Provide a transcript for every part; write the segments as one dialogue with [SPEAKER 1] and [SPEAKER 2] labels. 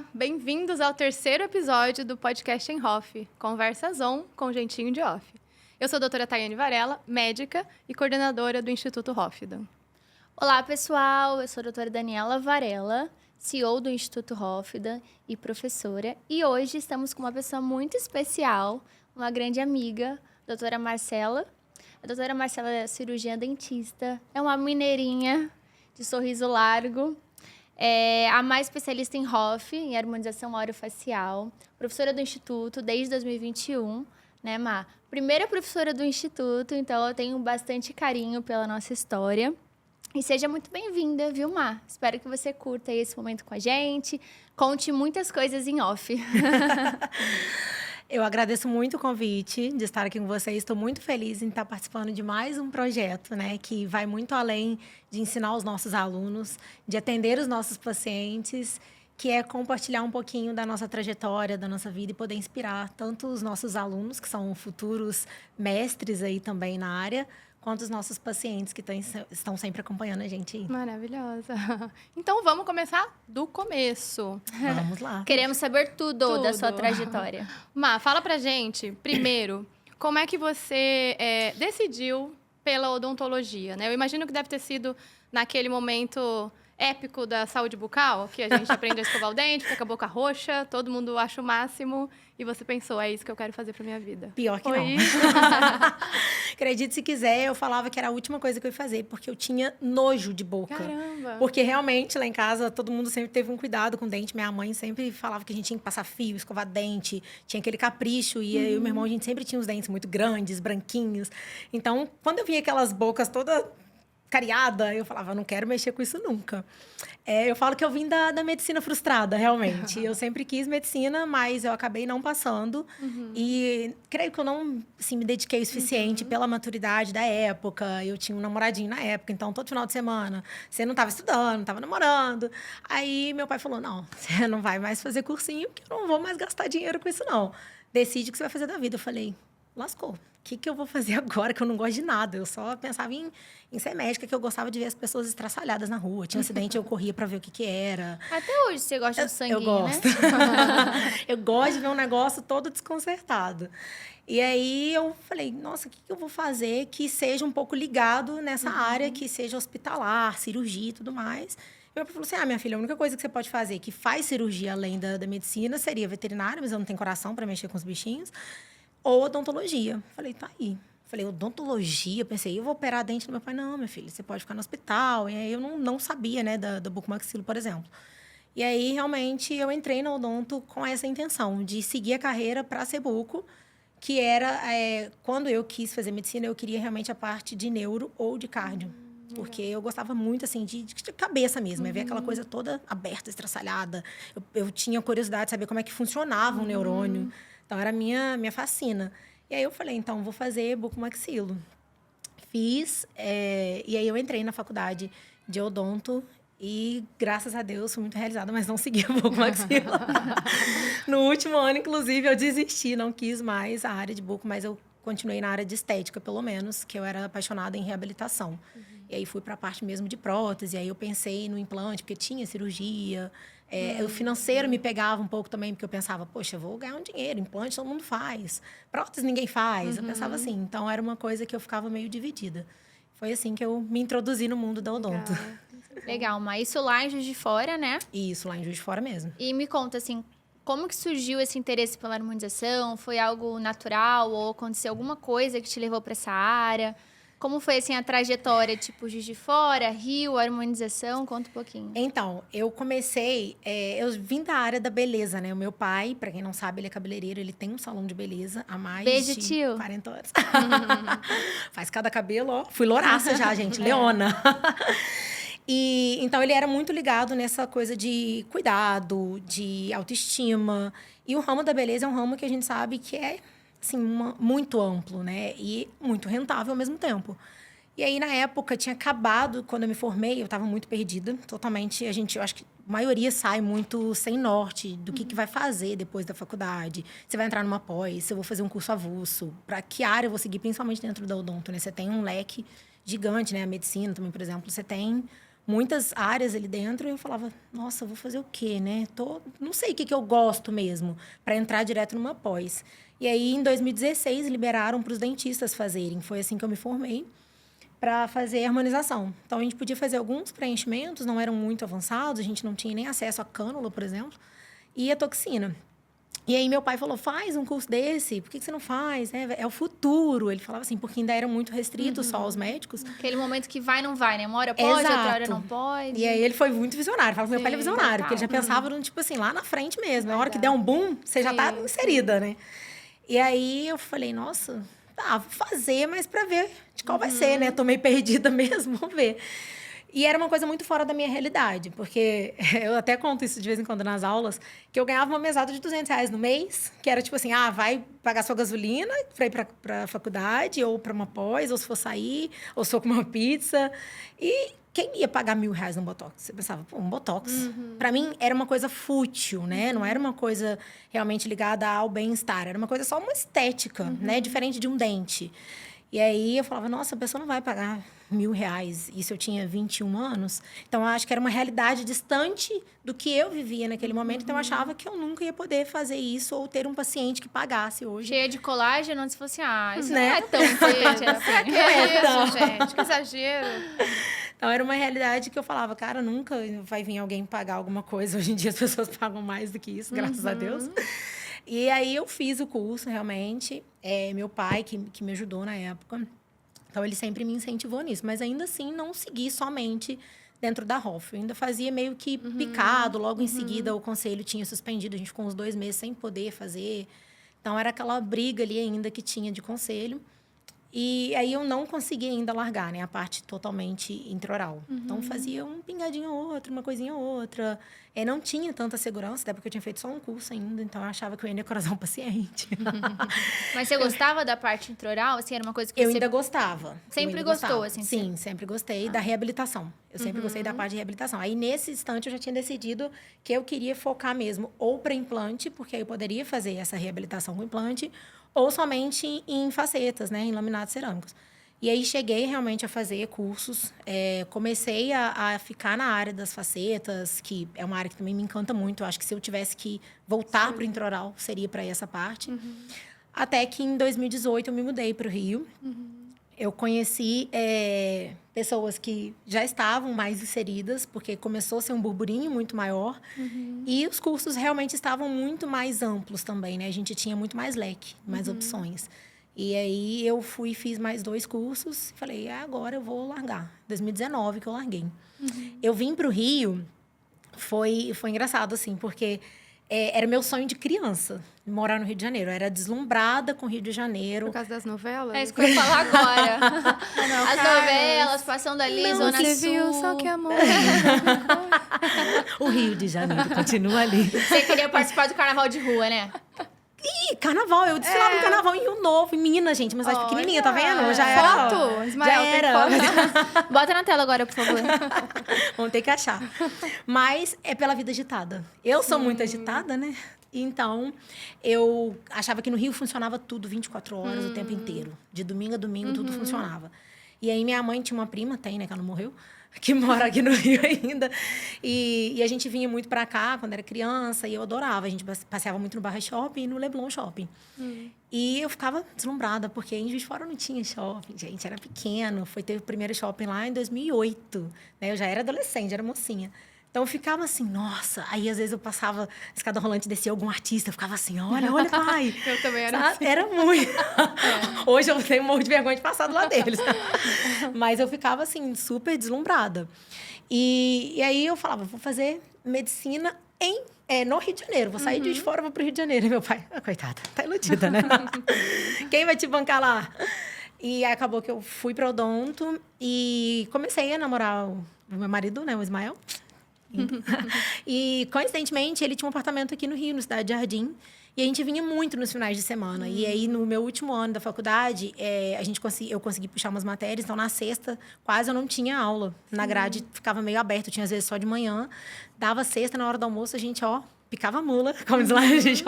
[SPEAKER 1] Olá, bem-vindos ao terceiro episódio do podcast em Hoff, Conversas On com Jeitinho de Off. Eu sou a doutora Tayane Varela, médica e coordenadora do Instituto Hoffdan.
[SPEAKER 2] Olá, pessoal! Eu sou a doutora Daniela Varela, CEO do Instituto Hoffdan e professora. E hoje estamos com uma pessoa muito especial, uma grande amiga, a doutora Marcela. A doutora Marcela é cirurgiã dentista, é uma mineirinha de sorriso largo, é a mais especialista em Hoff, em harmonização orofacial, professora do Instituto desde 2021, né, Má? Primeira professora do Instituto, então eu tenho bastante carinho pela nossa história. E seja muito bem-vinda, viu, Má? Espero que você curta esse momento com a gente, conte muitas coisas em off.
[SPEAKER 3] Eu agradeço muito o convite de estar aqui com vocês. Estou muito feliz em estar participando de mais um projeto, né, que vai muito além de ensinar os nossos alunos, de atender os nossos pacientes, que é compartilhar um pouquinho da nossa trajetória, da nossa vida e poder inspirar tanto os nossos alunos, que são futuros mestres aí também na área, quanto os nossos pacientes que estão sempre acompanhando a gente aí.
[SPEAKER 1] Maravilhosa. Então, vamos começar do começo.
[SPEAKER 3] Vamos lá.
[SPEAKER 2] Queremos saber tudo da sua trajetória.
[SPEAKER 1] Má, fala pra gente, primeiro, como é que você decidiu pela odontologia, né? Eu imagino que deve ter sido naquele momento épico da saúde bucal, que a gente aprende a escovar o dente, fica com a boca roxa, todo mundo acha o máximo, e você pensou, é isso que eu quero fazer pra minha vida.
[SPEAKER 3] Pior que
[SPEAKER 1] Foi
[SPEAKER 3] não.
[SPEAKER 1] Isso?
[SPEAKER 3] Acredite se quiser, eu falava que era a última coisa que eu ia fazer, porque eu tinha nojo de boca.
[SPEAKER 1] Caramba!
[SPEAKER 3] Porque realmente, lá em casa, todo mundo sempre teve um cuidado com o dente. Minha mãe sempre falava que a gente tinha que passar fio, escovar dente, tinha aquele capricho. E eu e meu irmão, a gente sempre tinha os dentes muito grandes, branquinhos. Então, quando eu via aquelas bocas todas cariada, eu falava, não quero mexer com isso nunca. Eu falo que eu vim da medicina frustrada, realmente. Eu sempre quis medicina, mas eu acabei não passando. E creio que eu não assim, me dediquei o suficiente pela maturidade da época. Eu tinha um namoradinho na época, então todo final de semana você não estava estudando, não estava namorando. Aí meu pai falou, não, você não vai mais fazer cursinho, porque eu não vou mais gastar dinheiro com isso, não. Decide o que você vai fazer da vida. Eu falei, lascou. O que eu vou fazer agora que eu não gosto de nada? Eu só pensava em ser médica, que eu gostava de ver as pessoas estraçalhadas na rua. Tinha acidente, eu corria para ver o que era.
[SPEAKER 2] Até hoje você gosta de sanguinho,
[SPEAKER 3] eu gosto.
[SPEAKER 2] né?
[SPEAKER 3] Eu gosto de ver um negócio todo desconcertado. E aí eu falei, nossa, o que eu vou fazer que seja um pouco ligado nessa área, que seja hospitalar, cirurgia e tudo mais. E meu pai falou assim, minha filha, a única coisa que você pode fazer que faz cirurgia além da medicina seria veterinária, mas eu não tenho coração para mexer com os bichinhos. Ou odontologia. Falei, tá aí. Falei, odontologia? Pensei, eu vou operar dente do meu pai. Não, minha filha, você pode ficar no hospital. E aí eu não sabia, né, da bucomaxilo, por exemplo. E aí, realmente, eu entrei na odonto com essa intenção de seguir a carreira para ser buco, que era, quando eu quis fazer medicina, eu queria realmente a parte de neuro ou de cardio. Porque eu gostava muito, assim, de cabeça mesmo. Ver aquela coisa toda aberta, estraçalhada. Eu tinha curiosidade de saber como é que funcionava um neurônio. Então, era a minha fascina. E aí, eu falei, então, vou fazer bucomaxilo. Fiz, e aí eu entrei na faculdade de odonto e, graças a Deus, fui muito realizada, mas não segui o bucomaxilo. No último ano, inclusive, eu desisti, não quis mais a área de buco, mas eu continuei na área de estética, pelo menos, que eu era apaixonada em reabilitação. E aí, fui para a parte mesmo de prótese, aí eu pensei no implante, porque tinha cirurgia. O financeiro me pegava um pouco também, porque eu pensava, poxa, eu vou ganhar um dinheiro, implante todo mundo faz, prótese ninguém faz. Eu pensava assim, então era uma coisa que eu ficava meio dividida. Foi assim que eu me introduzi no mundo da odonto.
[SPEAKER 2] Legal, mas isso lá em Juiz de Fora, né?
[SPEAKER 3] Isso, lá em Juiz de Fora mesmo.
[SPEAKER 2] E me conta, assim, como que surgiu esse interesse pela harmonização? Foi algo natural ou aconteceu alguma coisa que te levou para essa área? Como foi, assim, a trajetória, tipo, Juiz de Fora, Rio, harmonização? Conta um pouquinho.
[SPEAKER 3] Então, eu comecei... eu vim da área da beleza, né? O meu pai, para quem não sabe, ele é cabeleireiro. Ele tem um salão de beleza há mais
[SPEAKER 2] Beijo,
[SPEAKER 3] de
[SPEAKER 2] tio.
[SPEAKER 3] 40 anos. Faz cada cabelo, ó. Fui louraça já, gente. Leona. E, então, ele era muito ligado nessa coisa de cuidado, de autoestima. E o ramo da beleza é um ramo que a gente sabe que é... assim, muito amplo, né? E muito rentável ao mesmo tempo. E aí, na época, tinha acabado, quando eu me formei, eu estava muito perdida, totalmente. Eu acho que a maioria sai muito sem norte do que vai fazer depois da faculdade. Você vai entrar numa pós, se eu vou fazer um curso avulso, para que área eu vou seguir, principalmente dentro da odonto, né? Você tem um leque gigante, né? A medicina também, por exemplo, você tem muitas áreas ali dentro. E eu falava, nossa, eu vou fazer o quê, né? Não sei o que eu gosto mesmo para entrar direto numa pós. E aí, em 2016, liberaram para os dentistas fazerem. Foi assim que eu me formei para fazer harmonização. Então, a gente podia fazer alguns preenchimentos, não eram muito avançados, a gente não tinha nem acesso à cânula, por exemplo, e a toxina. E aí, meu pai falou, faz um curso desse, por que você não faz? É o futuro. Ele falava assim, porque ainda era muito restrito só aos médicos.
[SPEAKER 2] Aquele momento que vai, não vai, né? Uma hora pode,
[SPEAKER 3] Exato.
[SPEAKER 2] outra hora não pode.
[SPEAKER 3] E aí, ele foi muito visionário. Fala que meu pai é visionário,
[SPEAKER 2] total.
[SPEAKER 3] porque ele já pensava, no, tipo assim, lá na frente mesmo. Na hora que der um boom, você já tá inserida, né? E aí, eu falei, nossa, vou fazer, mas para ver de qual vai ser, né? Tô meio perdida mesmo, vamos ver. E era uma coisa muito fora da minha realidade, porque eu até conto isso de vez em quando nas aulas, que eu ganhava uma mesada de R$200 no mês, que era tipo assim, vai pagar sua gasolina para ir para a faculdade, ou para uma pós, ou se for sair, ou se for comer uma pizza. E quem ia pagar R$1.000 no Botox? Você pensava, pô, um Botox. Para mim, era uma coisa fútil, né? Não era uma coisa realmente ligada ao bem-estar. Era uma coisa só uma estética, né? Diferente de um dente. E aí, eu falava, nossa, a pessoa não vai pagar R$1.000. Isso eu tinha 21 anos. Então, eu acho que era uma realidade distante do que eu vivia naquele momento. Então, eu achava que eu nunca ia poder fazer isso ou ter um paciente que pagasse hoje.
[SPEAKER 2] Cheia de colágeno, se fosse, isso
[SPEAKER 3] Né?
[SPEAKER 2] não é tão importante assim.
[SPEAKER 1] Que isso, gente? Que exagero.
[SPEAKER 3] Então, era uma realidade que eu falava, cara, nunca vai vir alguém pagar alguma coisa. Hoje em dia, as pessoas pagam mais do que isso, graças a Deus. E aí, eu fiz o curso, realmente. Meu pai, que me ajudou na época. Então, ele sempre me incentivou nisso. Mas, ainda assim, não segui somente dentro da ROF. Eu ainda fazia meio que picado. Logo em seguida, o conselho tinha suspendido. A gente ficou uns 2 meses sem poder fazer. Então, era aquela briga ali ainda que tinha de conselho. E aí, eu não consegui ainda largar, né? A parte totalmente intraoral. Então, fazia um pingadinho ou outro, uma coisinha ou outra. Não tinha tanta segurança, até porque eu tinha feito só um curso ainda. Então, eu achava que eu ia necrosar um paciente.
[SPEAKER 2] Mas você gostava da parte intraoral? Assim, era uma coisa que
[SPEAKER 3] Eu
[SPEAKER 2] você
[SPEAKER 3] ainda gostava.
[SPEAKER 2] sempre
[SPEAKER 3] Eu ainda
[SPEAKER 2] gostou,
[SPEAKER 3] gostava.
[SPEAKER 2] assim?
[SPEAKER 3] Sim, sempre gostei da reabilitação. Eu sempre gostei da parte de reabilitação. Aí, nesse instante, eu já tinha decidido que eu queria focar mesmo ou para implante, porque aí eu poderia fazer essa reabilitação com implante, ou somente em facetas, né? Em laminados cerâmicos. E aí, cheguei realmente a fazer cursos. Comecei a ficar na área das facetas, que é uma área que também me encanta muito. Eu acho que se eu tivesse que voltar para o intraoral, seria para essa parte. Até que, em 2018, eu me mudei para o Rio. Eu conheci pessoas que já estavam mais inseridas, porque começou a ser um burburinho muito maior. E os cursos realmente estavam muito mais amplos também, né? A gente tinha muito mais leque, mais opções. E aí, eu fui e fiz mais 2 cursos. Falei, agora eu vou largar. 2019 que eu larguei. Eu vim para o Rio, foi engraçado, assim, porque era meu sonho de criança, morar no Rio de Janeiro. Eu era deslumbrada com o Rio de Janeiro.
[SPEAKER 1] Por causa das novelas?
[SPEAKER 2] É isso que eu ia falar agora. As novelas, passando ali,
[SPEAKER 3] Não,
[SPEAKER 2] Zona
[SPEAKER 1] Você
[SPEAKER 2] Sul.
[SPEAKER 1] viu, só que amor.
[SPEAKER 3] O Rio de Janeiro continua ali.
[SPEAKER 2] Você queria participar do carnaval de rua, né?
[SPEAKER 3] Ih, carnaval. Eu desfilava no carnaval em Rio Novo, em Minas, gente. Mas cidade pequenininha, tá vendo? Já era.
[SPEAKER 1] Foto? Ismael,
[SPEAKER 3] Já
[SPEAKER 1] tem
[SPEAKER 3] era.
[SPEAKER 1] foto?
[SPEAKER 2] Bota na tela agora, por favor.
[SPEAKER 3] Vamos ter que achar. Mas é pela vida agitada. Eu sou muito agitada, né? Então, eu achava que no Rio funcionava tudo 24 horas, o tempo inteiro. De domingo a domingo, tudo funcionava. E aí, minha mãe tinha uma prima, que ela não morreu, que mora aqui no Rio ainda. E a gente vinha muito pra cá quando era criança, e eu adorava. A gente passeava muito no Barra Shopping e no Leblon Shopping. E eu ficava deslumbrada, porque em Juiz de Fora não tinha shopping, gente, era pequeno. Foi ter o primeiro shopping lá em 2008, né? Eu já era adolescente, era mocinha. Então, eu ficava assim, nossa. Aí, às vezes, eu passava a escada rolante, descia algum artista, eu ficava assim, olha, pai.
[SPEAKER 1] Eu também era assim.
[SPEAKER 3] Era muito. Hoje, eu tenho um monte de vergonha de passar do lado deles. Mas eu ficava, assim, super deslumbrada. E aí, eu falava, vou fazer medicina no Rio de Janeiro. Vou sair de fora, vou pro Rio de Janeiro. E meu pai, coitada, tá iludida, né? Quem vai te bancar lá? E aí, acabou que eu fui para odonto e comecei a namorar o meu marido, né, o Ismael. E, coincidentemente, ele tinha um apartamento aqui no Rio, no Cidade Jardim. E a gente vinha muito nos finais de semana. E aí, no meu último ano da faculdade, eu consegui puxar umas matérias. Então, na sexta, quase eu não tinha aula. Na grade, ficava meio aberto. Tinha, às vezes, só de manhã. Dava sexta, na hora do almoço, a gente, picava a mula, como diz lá, a gente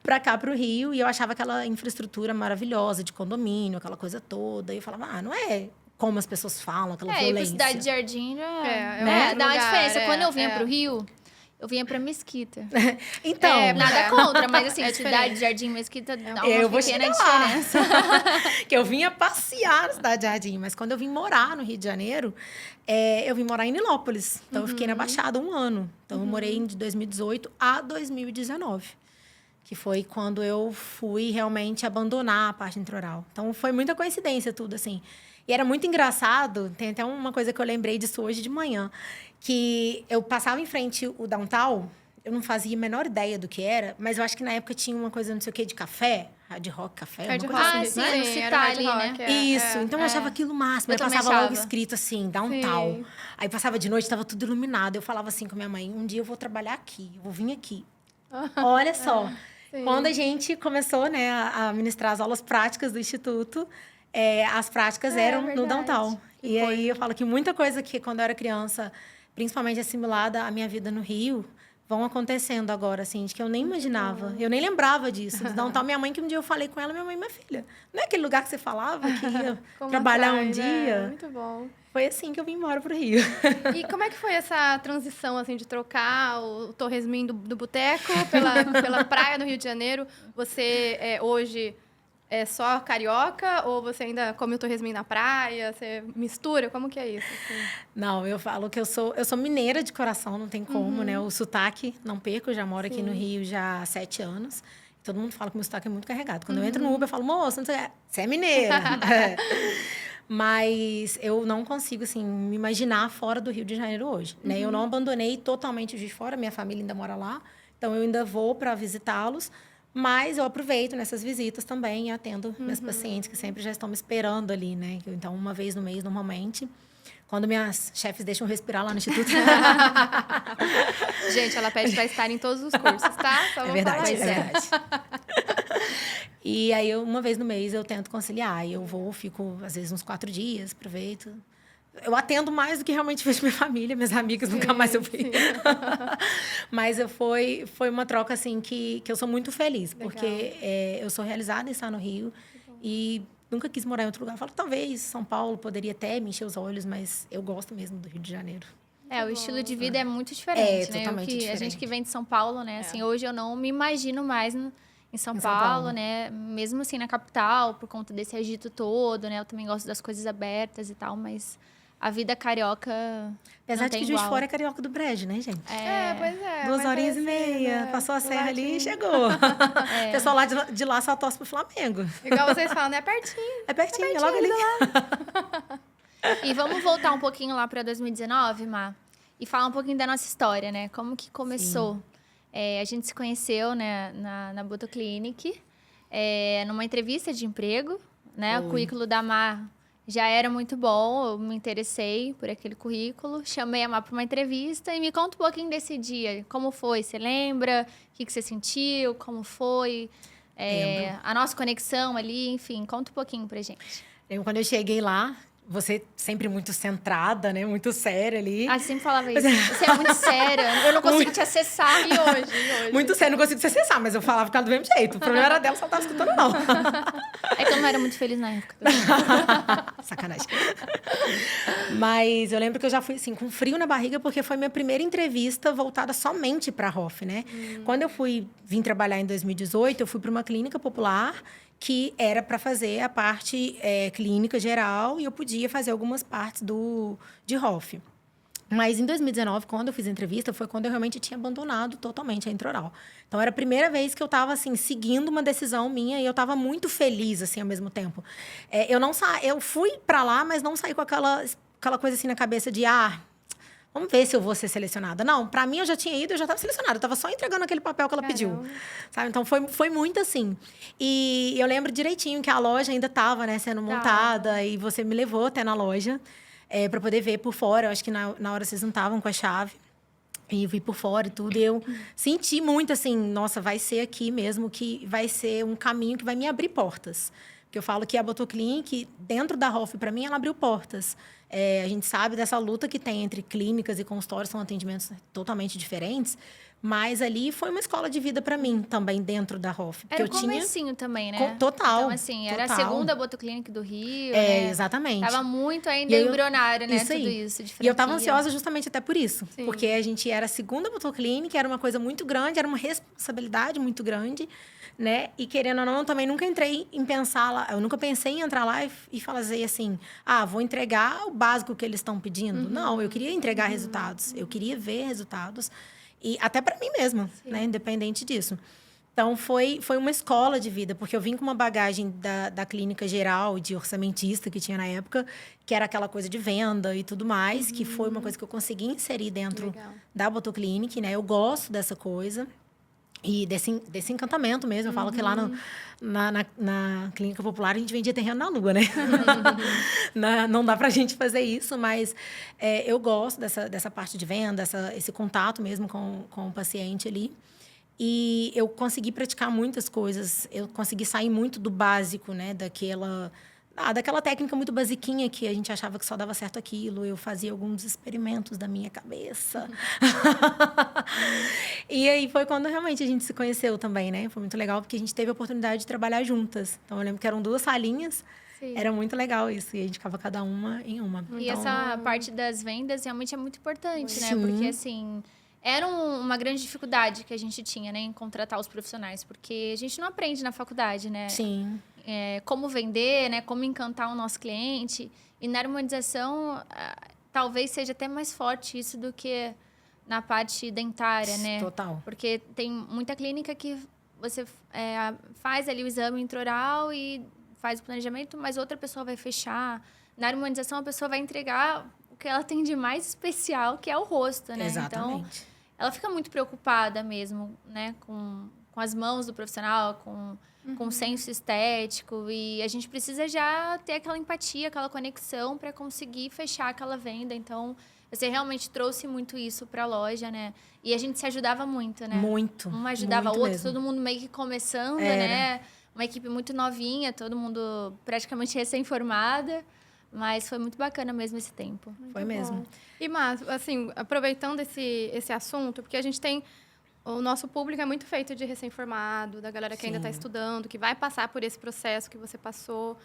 [SPEAKER 3] pra cá, pro Rio. E eu achava aquela infraestrutura maravilhosa de condomínio, aquela coisa toda. E eu falava, não é como as pessoas falam, aquela
[SPEAKER 2] E pra
[SPEAKER 3] violência.
[SPEAKER 2] Cidade de Jardim já...
[SPEAKER 1] É
[SPEAKER 2] né?
[SPEAKER 1] outro
[SPEAKER 2] Dá uma
[SPEAKER 1] lugar,
[SPEAKER 2] diferença. Quando eu vinha
[SPEAKER 1] é.
[SPEAKER 2] pro Rio, eu vinha pra Mesquita.
[SPEAKER 3] Então,
[SPEAKER 2] Nada contra, mas assim,
[SPEAKER 1] É
[SPEAKER 2] Cidade
[SPEAKER 1] diferente.
[SPEAKER 2] de Jardim e Mesquita dá
[SPEAKER 3] eu
[SPEAKER 2] uma
[SPEAKER 3] vou
[SPEAKER 2] pequena
[SPEAKER 3] chegar lá.
[SPEAKER 2] diferença.
[SPEAKER 3] que eu vinha passear na Cidade de Jardim, mas quando eu vim morar no Rio de Janeiro, eu vim morar em Nilópolis. Então, eu fiquei na Baixada 1 ano. Então, eu morei de 2018 a 2019. Que foi quando eu fui realmente abandonar a parte introral. Então, foi muita coincidência tudo, assim. E era muito engraçado, tem até uma coisa que eu lembrei disso hoje de manhã, que eu passava em frente o downtown, eu não fazia a menor ideia do que era, mas eu acho que na época tinha uma coisa, não sei o quê, de café, hard rock café,
[SPEAKER 1] Hard
[SPEAKER 3] uma coisa
[SPEAKER 1] rock,
[SPEAKER 3] assim.
[SPEAKER 2] sim,
[SPEAKER 3] né?
[SPEAKER 2] no
[SPEAKER 1] sim,
[SPEAKER 2] Citar
[SPEAKER 1] era hard
[SPEAKER 2] ali,
[SPEAKER 1] rock,
[SPEAKER 2] né?
[SPEAKER 3] Isso, então eu achava aquilo o máximo.
[SPEAKER 2] Eu
[SPEAKER 3] Aí
[SPEAKER 2] também
[SPEAKER 3] passava logo
[SPEAKER 2] achava.
[SPEAKER 3] escrito assim, downtown.
[SPEAKER 1] Sim.
[SPEAKER 3] Aí passava de noite, estava tudo iluminado. Eu falava assim com a minha mãe, um dia eu vou trabalhar aqui, eu vou vir aqui. Olha só,
[SPEAKER 1] Sim.
[SPEAKER 3] quando a gente começou, né, a ministrar as aulas práticas do Instituto, as práticas eram no
[SPEAKER 2] verdade.
[SPEAKER 3] downtown. E aí eu falo que muita coisa que quando eu era criança, principalmente assimilada à minha vida no Rio, vão acontecendo agora, assim, de que eu nem imaginava. Eu nem lembrava disso. Do downtown, minha mãe, que um dia eu falei com ela, minha filha, não é aquele lugar que você falava que ia
[SPEAKER 1] Como
[SPEAKER 3] trabalhar
[SPEAKER 1] atrai,
[SPEAKER 3] um
[SPEAKER 1] né?
[SPEAKER 3] dia?
[SPEAKER 1] Muito bom.
[SPEAKER 3] Foi assim que eu vim embora pro Rio.
[SPEAKER 1] E como é que foi essa transição, assim, de trocar o torresminho do boteco pela praia no Rio de Janeiro? Você hoje é só carioca ou você ainda come o torresminho na praia? Você mistura? Como que é isso? Assim?
[SPEAKER 3] Não, eu falo que eu sou mineira de coração, não tem como, né? O sotaque, não perco, eu já moro aqui no Rio já há 7 anos. Todo mundo fala que o meu sotaque é muito carregado. Quando eu entro no Uber, eu falo, moça, não sei, você é mineira. Mas eu não consigo, assim, me imaginar fora do Rio de Janeiro hoje, né? Eu não abandonei totalmente o Juiz de Fora, minha família ainda mora lá. Então, eu ainda vou para visitá-los. Mas eu aproveito nessas visitas também e atendo meus pacientes que sempre já estão me esperando ali, né? Então, uma vez no mês, normalmente. Quando minhas chefes deixam respirar lá no Instituto.
[SPEAKER 1] Gente, ela pede para estar em todos os cursos, tá? Só vou falar
[SPEAKER 3] É
[SPEAKER 1] isso.
[SPEAKER 3] verdade. E aí, uma vez no mês, eu tento conciliar. E eu vou, fico, às vezes, uns 4 dias, aproveito. Eu atendo mais do que realmente vejo minha família, minhas amigas, nunca mais eu vi. Mas foi uma troca, assim, que eu sou muito feliz.
[SPEAKER 1] Legal.
[SPEAKER 3] Porque eu sou realizada em estar no Rio. E nunca quis morar em outro lugar. Eu falo, talvez São Paulo poderia até me encher os olhos, mas eu gosto mesmo do Rio de Janeiro.
[SPEAKER 2] O estilo de vida é muito diferente, né?
[SPEAKER 3] Totalmente
[SPEAKER 2] A
[SPEAKER 3] diferente.
[SPEAKER 2] gente que vem de São Paulo, né? Assim, hoje eu não me imagino mais em São Paulo, né? Mesmo assim na capital, por conta desse agito todo, né? Eu também gosto das coisas abertas e tal, mas a vida carioca
[SPEAKER 3] Apesar
[SPEAKER 2] não
[SPEAKER 3] de
[SPEAKER 2] tem
[SPEAKER 3] que Juiz de
[SPEAKER 2] igual.
[SPEAKER 3] Fora é carioca do Brejo, né, gente?
[SPEAKER 1] Pois é.
[SPEAKER 3] 2
[SPEAKER 1] mas
[SPEAKER 3] horinhas
[SPEAKER 1] é
[SPEAKER 3] e meia.
[SPEAKER 1] né?
[SPEAKER 3] Passou a
[SPEAKER 1] Do
[SPEAKER 3] serra ali
[SPEAKER 1] ladinho.
[SPEAKER 3] e chegou. O pessoal lá de lá só torce pro Flamengo.
[SPEAKER 1] Igual vocês falam, né? É pertinho.
[SPEAKER 3] É pertinho, é logo ali.
[SPEAKER 2] E vamos voltar um pouquinho lá para 2019, Má, e falar um pouquinho da nossa história, né? Como que começou? A gente se conheceu, né, na Botoclinic, numa entrevista de emprego, né? O currículo da Má já era muito bom, eu me interessei por aquele currículo, chamei a Má para uma entrevista e me conta um pouquinho desse dia. Como foi? Você lembra? O que você sentiu? Como foi?
[SPEAKER 3] Lembro.
[SPEAKER 2] A nossa conexão ali, enfim, conta um pouquinho pra gente.
[SPEAKER 3] Quando eu cheguei lá, você sempre muito centrada, né? Muito séria ali.
[SPEAKER 2] Ah, você sempre falava isso. Você é muito séria, eu não consigo te acessar.
[SPEAKER 1] E hoje?
[SPEAKER 3] Muito séria, não consigo te acessar, mas eu falava com ela do mesmo jeito. O problema era dela, só não tava escutando, não.
[SPEAKER 2] É que eu não era muito feliz na época.
[SPEAKER 3] Sacanagem. Mas eu lembro que eu já fui, assim, com frio na barriga, porque foi minha primeira entrevista voltada somente para a Hoff, né? Quando eu vim trabalhar em 2018, eu fui para uma clínica popular que era para fazer a parte clínica geral e eu podia fazer algumas partes de Hoff. Mas em 2019, quando eu fiz a entrevista, foi quando eu realmente tinha abandonado totalmente a intraoral. Então, era a primeira vez que eu estava, assim, seguindo uma decisão minha e eu estava muito feliz, assim, ao mesmo tempo. Eu fui para lá, mas não saí com aquela coisa, assim, na cabeça de, vamos ver se eu vou ser selecionada. Não, para mim, eu já tinha ido, eu já estava selecionada. Eu estava só entregando aquele papel que ela pediu. Sabe? Então, foi muito assim. E eu lembro direitinho que a loja ainda estava, né, sendo montada. E você me levou até na loja para poder ver por fora. Eu acho que na hora vocês não estavam com a chave. E eu vi por fora e tudo. E eu senti muito assim, nossa, vai ser aqui mesmo que vai ser um caminho que vai me abrir portas. Porque eu falo que a Botoclinic, dentro da Hoff, para mim, ela abriu portas. A gente sabe dessa luta que tem entre clínicas e consultórios, são atendimentos totalmente diferentes. Mas ali foi uma escola de vida para mim, também dentro da Hoff.
[SPEAKER 2] Era o comecinho também, né?
[SPEAKER 3] Total.
[SPEAKER 2] Então, assim, era a segunda Botoclinic do Rio,
[SPEAKER 3] né?
[SPEAKER 2] né?
[SPEAKER 3] Exatamente.
[SPEAKER 2] Tava muito ainda embrionário, né? Tudo isso, de franquia.
[SPEAKER 3] E eu tava ansiosa justamente até por isso. Sim. Porque a gente era a segunda Botoclinic, era uma coisa muito grande, era uma responsabilidade muito grande, né? E querendo ou não, eu também nunca entrei em pensar lá, eu nunca pensei em entrar lá e fazer assim, vou entregar o básico que eles estão pedindo. Não, eu queria entregar resultados, eu queria ver resultados. E até para mim mesma, né? Independente disso. Então, foi uma escola de vida, porque eu vim com uma bagagem da clínica geral, de orçamentista que tinha na época, que era aquela coisa de venda e tudo mais, que foi uma coisa que eu consegui inserir dentro da Botoclinic, né? Eu gosto dessa coisa e desse encantamento mesmo. Eu falo que lá na Clínica Popular a gente vendia terreno na lua, né? Não dá pra gente fazer isso, mas eu gosto dessa parte de venda, esse contato mesmo com o paciente ali. E eu consegui praticar muitas coisas. Eu consegui sair muito do básico, né? Daquela técnica muito basiquinha que a gente achava que só dava certo aquilo. Eu fazia alguns experimentos da minha cabeça. E aí foi quando realmente a gente se conheceu também, né? Foi muito legal porque a gente teve a oportunidade de trabalhar juntas. Então, eu lembro que eram 2 salinhas. Sim. Era muito legal isso. E a gente ficava cada uma em uma.
[SPEAKER 2] E essa parte das vendas realmente é muito importante, né? Porque, assim, era uma grande dificuldade que a gente tinha, né? Em contratar os profissionais. Porque a gente não aprende na faculdade, né?
[SPEAKER 3] Sim.
[SPEAKER 2] Como vender, né? Como encantar o nosso cliente. E na harmonização, talvez seja até mais forte isso do que na parte dentária, né?
[SPEAKER 3] Total.
[SPEAKER 2] Porque tem muita clínica que você faz ali o exame intraoral e faz o planejamento, mas outra pessoa vai fechar. Na harmonização, a pessoa vai entregar o que ela tem de mais especial, que é o rosto, né?
[SPEAKER 3] Exatamente.
[SPEAKER 2] Então, ela fica muito preocupada mesmo, né? Com as mãos do profissional, com o senso estético. E a gente precisa já ter aquela empatia, aquela conexão para conseguir fechar aquela venda. Então, você realmente trouxe muito isso para a loja, né? E a gente se ajudava muito, né?
[SPEAKER 3] Muito.
[SPEAKER 2] Uma ajudava a outra,
[SPEAKER 3] mesmo.
[SPEAKER 2] todo mundo meio que começando, né? Uma equipe muito novinha, todo mundo praticamente recém-formada. Mas foi muito bacana mesmo esse tempo.
[SPEAKER 3] Foi mesmo.
[SPEAKER 1] E, Márcio, assim, aproveitando esse assunto, porque a gente tem... O nosso público é muito feito de recém-formado, da galera que ainda está estudando, que vai passar por esse processo que você passou.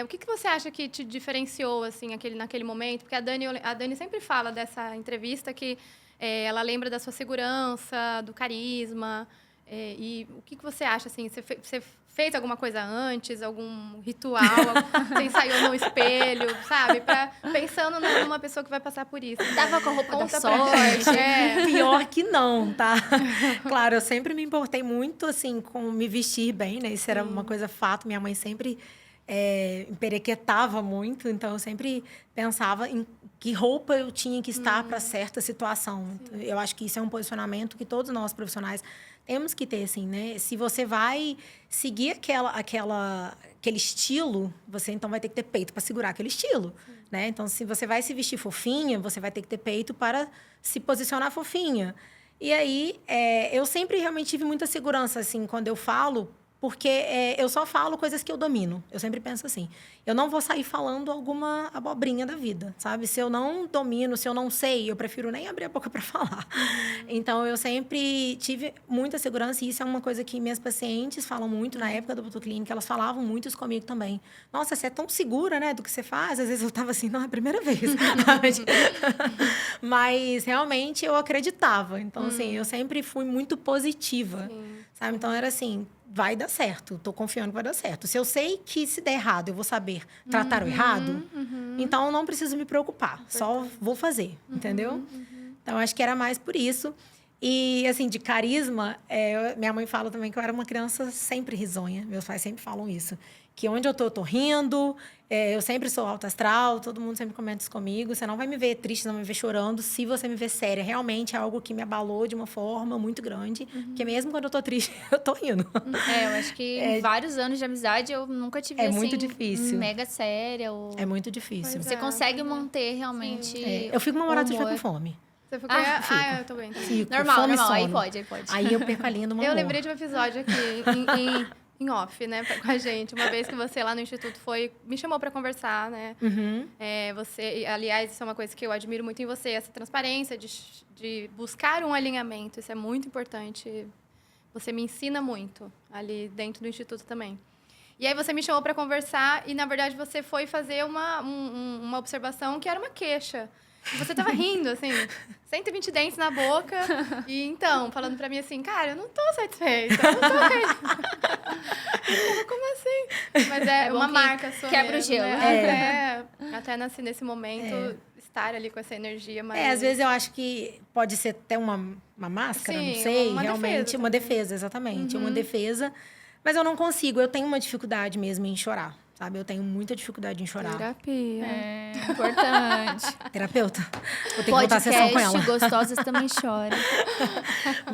[SPEAKER 1] O que você acha que te diferenciou, assim, naquele momento? Porque a Dani sempre fala dessa entrevista que ela lembra da sua segurança, do carisma. E o que você acha, assim? Você fez alguma coisa antes, algum ritual? Você ensaiou no espelho, sabe? Pensando numa pessoa que vai passar por isso.
[SPEAKER 2] Tava com a roupa da sorte.
[SPEAKER 3] Pior que não, tá? Claro, eu sempre me importei muito, assim, com me vestir bem, né? Isso era uma coisa fato. Minha mãe sempre emperequetava muito, então eu sempre pensava em que roupa eu tinha que estar para certa situação. Eu acho que isso é um posicionamento que todos nós profissionais temos que ter, assim, né? Se você vai seguir aquele estilo, você então vai ter que ter peito para segurar aquele estilo, né? Então, se você vai se vestir fofinha, você vai ter que ter peito para se posicionar fofinha. E aí, eu sempre realmente tive muita segurança, assim, quando eu falo, porque eu só falo coisas que eu domino. Eu sempre penso assim, eu não vou sair falando alguma abobrinha da vida, sabe? Se eu não domino, se eu não sei, eu prefiro nem abrir a boca para falar. Então, eu sempre tive muita segurança e isso é uma coisa que minhas pacientes falam muito. Na época da Botoclinic, elas falavam muito isso comigo também. Nossa, você é tão segura, né, do que você faz. Às vezes eu tava assim, não, é a primeira vez. Mas, realmente, eu acreditava. Então, assim, eu sempre fui muito positiva, sabe? Então, era assim... vai dar certo, tô confiando que vai dar certo. Se eu sei que se der errado, eu vou saber tratar o errado, então eu não preciso me preocupar, só vou fazer, entendeu? Então, acho que era mais por isso. E, assim, de carisma, minha mãe fala também que eu era uma criança sempre risonha. Meus pais sempre falam isso. Que onde eu tô rindo, eu sempre sou alta astral, todo mundo sempre comenta isso comigo. Você não vai me ver triste, não vai me ver chorando, se você me ver séria. Realmente é algo que me abalou de uma forma muito grande. Porque mesmo quando eu tô triste, eu tô rindo.
[SPEAKER 2] Eu acho que em vários anos de amizade, eu nunca tive, assim...
[SPEAKER 3] muito difícil.
[SPEAKER 2] Mega séria.
[SPEAKER 3] É muito difícil.
[SPEAKER 2] Você consegue manter, realmente...
[SPEAKER 3] Eu fico namorada se tiver com fome.
[SPEAKER 1] Você ficou... eu também.
[SPEAKER 3] Fico,
[SPEAKER 2] normal,
[SPEAKER 3] fome e sono.
[SPEAKER 2] aí pode.
[SPEAKER 3] Aí eu perco a linha do
[SPEAKER 1] Eu lembrei de um episódio aqui, em off, né, com a gente. Uma vez que você lá no Instituto me chamou para conversar, né? Aliás, isso é uma coisa que eu admiro muito em você, essa transparência de buscar um alinhamento. Isso é muito importante. Você me ensina muito ali dentro do Instituto também. E aí você me chamou para conversar e, na verdade, você foi fazer uma observação que era uma queixa. E você tava rindo, assim, 120 dentes na boca. E então, falando pra mim assim, cara, eu não tô satisfeita. Eu não tô como assim? Mas é uma marca sua
[SPEAKER 2] quebra
[SPEAKER 1] mesmo,
[SPEAKER 2] o gelo.
[SPEAKER 1] Né? Até nesse momento, estar ali com essa energia. Mas...
[SPEAKER 3] às vezes eu acho que pode ser até uma máscara,
[SPEAKER 1] Sim,
[SPEAKER 3] não sei.
[SPEAKER 1] uma
[SPEAKER 3] realmente,
[SPEAKER 1] defesa
[SPEAKER 3] uma
[SPEAKER 1] também.
[SPEAKER 3] defesa, exatamente. Uma defesa. Mas eu não consigo. Eu tenho uma dificuldade mesmo em chorar. Sabe? Eu tenho muita dificuldade em chorar.
[SPEAKER 1] Terapia.
[SPEAKER 2] É importante.
[SPEAKER 3] Terapeuta. Vou ter que voltar a sessão com ela.
[SPEAKER 2] Podcast Gostosas também choram.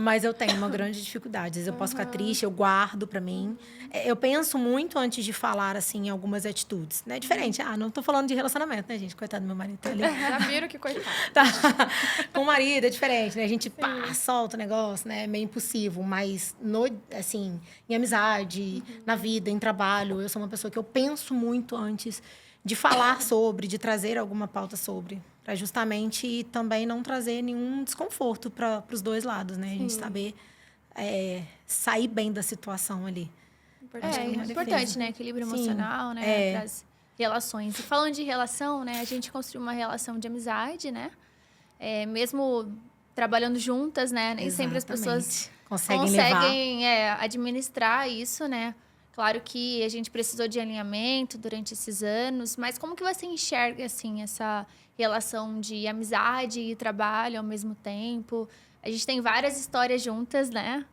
[SPEAKER 3] Mas eu tenho uma grande dificuldade. Às vezes eu posso ficar triste, eu guardo pra mim. Eu penso muito antes de falar, assim, algumas atitudes. Né? Diferente. Não tô falando de relacionamento, né, gente? Coitado do meu marido. Tá ali.
[SPEAKER 1] Já viram que coitado.
[SPEAKER 3] Tá. Com o marido é diferente, né? A gente solta o negócio, né? É meio impossível. Mas, assim, em amizade, na vida, em trabalho, eu sou uma pessoa que eu penso muito antes de falar sobre, de trazer alguma pauta sobre. Para justamente também não trazer nenhum desconforto para os dois lados, né? A gente saber sair bem da situação ali.
[SPEAKER 2] Importante, né? Equilíbrio emocional, né? Para as relações. E falando de relação, né? A gente construiu uma relação de amizade, né? Mesmo trabalhando juntas, né? Nem sempre as pessoas conseguem administrar isso, né? Claro que a gente precisou de alinhamento durante esses anos, mas como que você enxerga, assim, essa relação de amizade e trabalho ao mesmo tempo? A gente tem várias histórias juntas, né?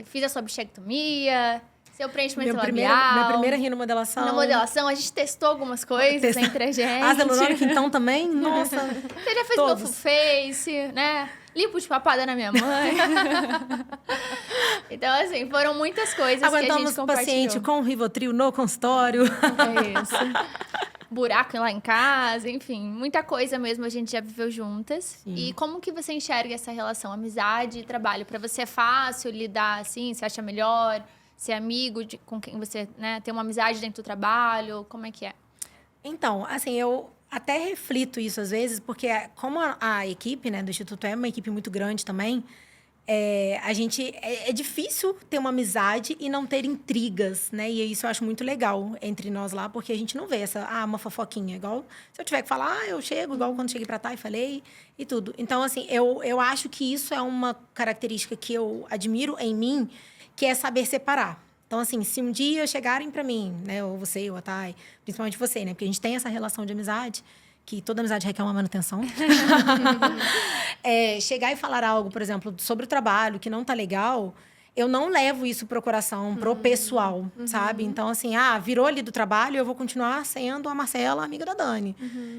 [SPEAKER 2] Fiz a sua bichectomia, seu preenchimento labial.
[SPEAKER 3] Minha primeira rinomodelação.
[SPEAKER 2] Na modelação, a gente testou algumas coisas entre a gente.
[SPEAKER 3] Ácido hialurônico, então, também? Nossa!
[SPEAKER 2] Você já fez meu full face, né? Lipo de papada na minha mãe. Então, assim, foram muitas coisas que a gente compartilhou.
[SPEAKER 3] Paciente com Rivotril no consultório.
[SPEAKER 2] É isso. Buraco lá em casa, enfim. Muita coisa mesmo a gente já viveu juntas. Sim. E como que você enxerga essa relação amizade e trabalho? Para você é fácil lidar assim? Você acha melhor ser amigo com quem você, né, tem uma amizade dentro do trabalho? Como é que é?
[SPEAKER 3] Então, assim, eu até reflito isso às vezes, porque como a equipe, né, do Instituto é uma equipe muito grande também, a gente é difícil ter uma amizade e não ter intrigas, né? E isso eu acho muito legal entre nós lá, porque a gente não vê uma fofoquinha. Igual se eu tiver que falar, eu chego, igual quando cheguei pra Thay, falei e tudo. Então, assim, eu acho que isso é uma característica que eu admiro em mim, que é saber separar. Então, assim, se um dia chegarem para mim, né, ou você, ou a Thay, principalmente você, né, porque a gente tem essa relação de amizade, que toda amizade requer uma manutenção. Chegar e falar algo, por exemplo, sobre o trabalho que não tá legal, eu não levo isso pro coração, pro pessoal, sabe? Então, assim, virou ali do trabalho, eu vou continuar sendo a Marcela, amiga da Dani.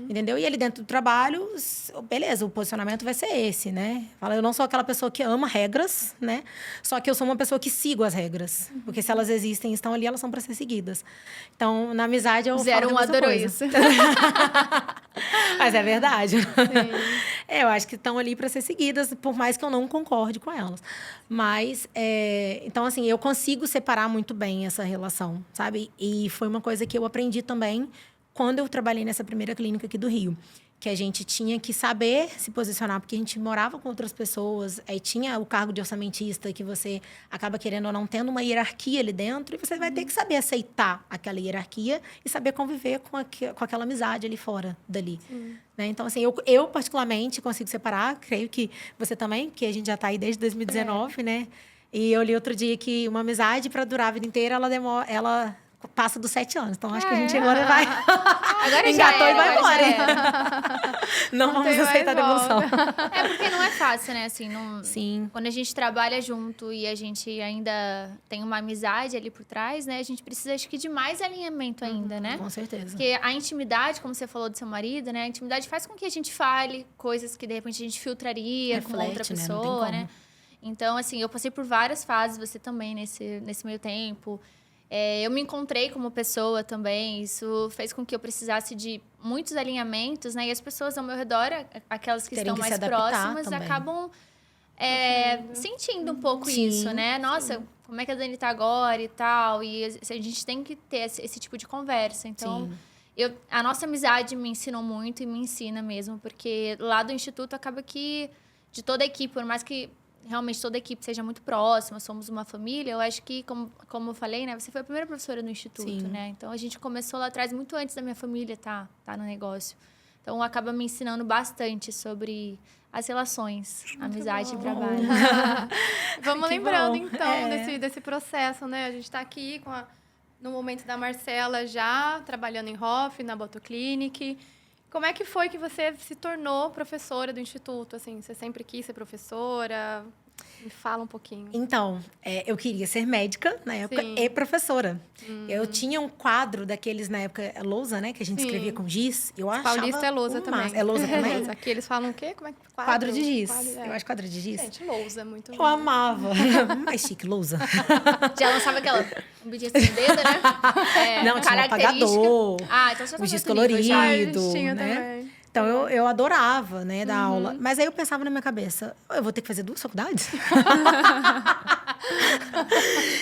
[SPEAKER 3] Entendeu? E ali dentro do trabalho, beleza, o posicionamento vai ser esse, né? Eu não sou aquela pessoa que ama regras, né? Só que eu sou uma pessoa que sigo as regras. Porque se elas existem e estão ali, elas são para ser seguidas. Então, na amizade, eu falo a mesma
[SPEAKER 2] adorou
[SPEAKER 3] coisa.
[SPEAKER 2] isso.
[SPEAKER 3] Mas é verdade. Eu acho que estão ali para ser seguidas, por mais que eu não concorde com elas. Mas, então, assim, eu consigo separar muito bem essa relação, sabe? E foi uma coisa que eu aprendi também quando eu trabalhei nessa primeira clínica aqui do Rio. Que a gente tinha que saber se posicionar, porque a gente morava com outras pessoas, aí tinha o cargo de orçamentista, que você acaba querendo ou não tendo uma hierarquia ali dentro, e você vai ter que saber aceitar aquela hierarquia e saber conviver com aquela amizade ali fora dali. Né? Então, assim, eu particularmente consigo separar, creio que você também, porque a gente já está aí desde 2019, né? E eu li outro dia que uma amizade, para durar a vida inteira, ela passa dos 7 anos. Então, acho que a gente agora vai...
[SPEAKER 2] Agora
[SPEAKER 3] engatou e vai
[SPEAKER 2] agora
[SPEAKER 3] embora. Não vamos aceitar a devolução.
[SPEAKER 2] Porque não é fácil, né? Assim,
[SPEAKER 3] Sim.
[SPEAKER 2] Quando a gente trabalha junto e a gente ainda tem uma amizade ali por trás, né? A gente precisa, acho que, de mais alinhamento ainda, né?
[SPEAKER 3] Com certeza.
[SPEAKER 2] Porque a intimidade, como você falou do seu marido, né? A intimidade faz com que a gente fale coisas que, de repente, a gente filtraria com outra pessoa, né? Então, assim, eu passei por várias fases, você também, nesse meio tempo. Eu me encontrei como pessoa também, isso fez com que eu precisasse de muitos alinhamentos, né? E as pessoas ao meu redor, aquelas que estão mais próximas, acabam sentindo um pouco
[SPEAKER 3] Sim,
[SPEAKER 2] isso, né? Nossa, como é que a Dani tá agora e tal. E a gente tem que ter esse tipo de conversa. Então, a nossa amizade me ensinou muito e me ensina mesmo. Porque lá do Instituto acaba que, de toda a equipe, por mais que realmente toda a equipe seja muito próxima, somos uma família, eu acho que, como eu falei, né? Você foi a primeira professora do Instituto, né? Então, a gente começou lá atrás, muito antes da minha família tá no negócio. Então, acaba me ensinando bastante sobre as relações, amizade e trabalho.
[SPEAKER 1] Vamos
[SPEAKER 3] Que
[SPEAKER 1] lembrando,
[SPEAKER 3] bom.
[SPEAKER 1] então, desse processo, né? A gente está aqui no momento da Marcela já trabalhando em Hoff, na Botoclinic. Como é que foi que você se tornou professora do Instituto? Assim, você sempre quis ser professora? Me fala um pouquinho.
[SPEAKER 3] Então, eu queria ser médica na época
[SPEAKER 1] Sim.
[SPEAKER 3] e professora. Eu tinha um quadro daqueles na época, lousa, né? Que a gente
[SPEAKER 1] Sim.
[SPEAKER 3] escrevia com giz. Eu achava
[SPEAKER 1] Paulista é lousa também.
[SPEAKER 3] É lousa também?
[SPEAKER 1] Aqui eles falam o quê? Como é que
[SPEAKER 3] Quadro de giz.
[SPEAKER 1] Quadro,
[SPEAKER 3] Eu acho quadro de giz.
[SPEAKER 1] Gente, lousa, muito
[SPEAKER 3] Eu amava. Mais chique, lousa.
[SPEAKER 2] Já lançava aquela umbidinha sem dedo, né?
[SPEAKER 3] Não, tinha um apagador.
[SPEAKER 2] Ah, então você
[SPEAKER 3] O giz
[SPEAKER 2] tá no outro nível já.
[SPEAKER 3] colorido,
[SPEAKER 1] tinha
[SPEAKER 3] né?
[SPEAKER 1] também.
[SPEAKER 3] Então, eu adorava, né, dar aula. Mas aí eu pensava na minha cabeça, eu vou ter que fazer 2 faculdades?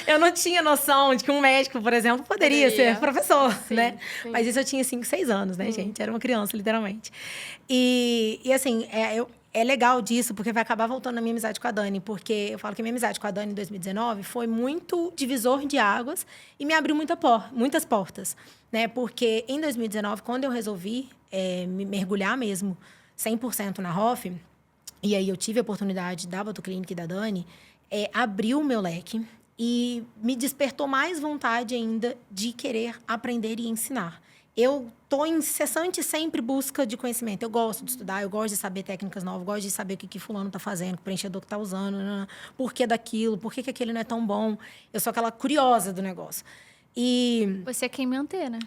[SPEAKER 3] Eu não tinha noção de que um médico, por exemplo, poderia ser professor,
[SPEAKER 1] Sim,
[SPEAKER 3] né?
[SPEAKER 1] sim.
[SPEAKER 3] Mas isso eu tinha 5, 6 anos, né, gente? Era uma criança, literalmente. E assim, é legal disso, porque vai acabar voltando a minha amizade com a Dani. Porque eu falo que a minha amizade com a Dani em 2019 foi muito divisor de águas e me abriu muitas portas, né? Porque em 2019, quando eu resolvi me mergulhar mesmo 100% na Hoff, e aí eu tive a oportunidade da Botoclinic e da Dani, abriu o meu leque e me despertou mais vontade ainda de querer aprender e ensinar. Eu estou em incessante sempre busca de conhecimento. Eu gosto de estudar, eu gosto de saber técnicas novas, gosto de saber o que fulano está fazendo, que preenchedor que está usando, por que daquilo, por que aquele não é tão bom. Eu sou aquela curiosa do negócio. E...
[SPEAKER 2] Você é quem me antena.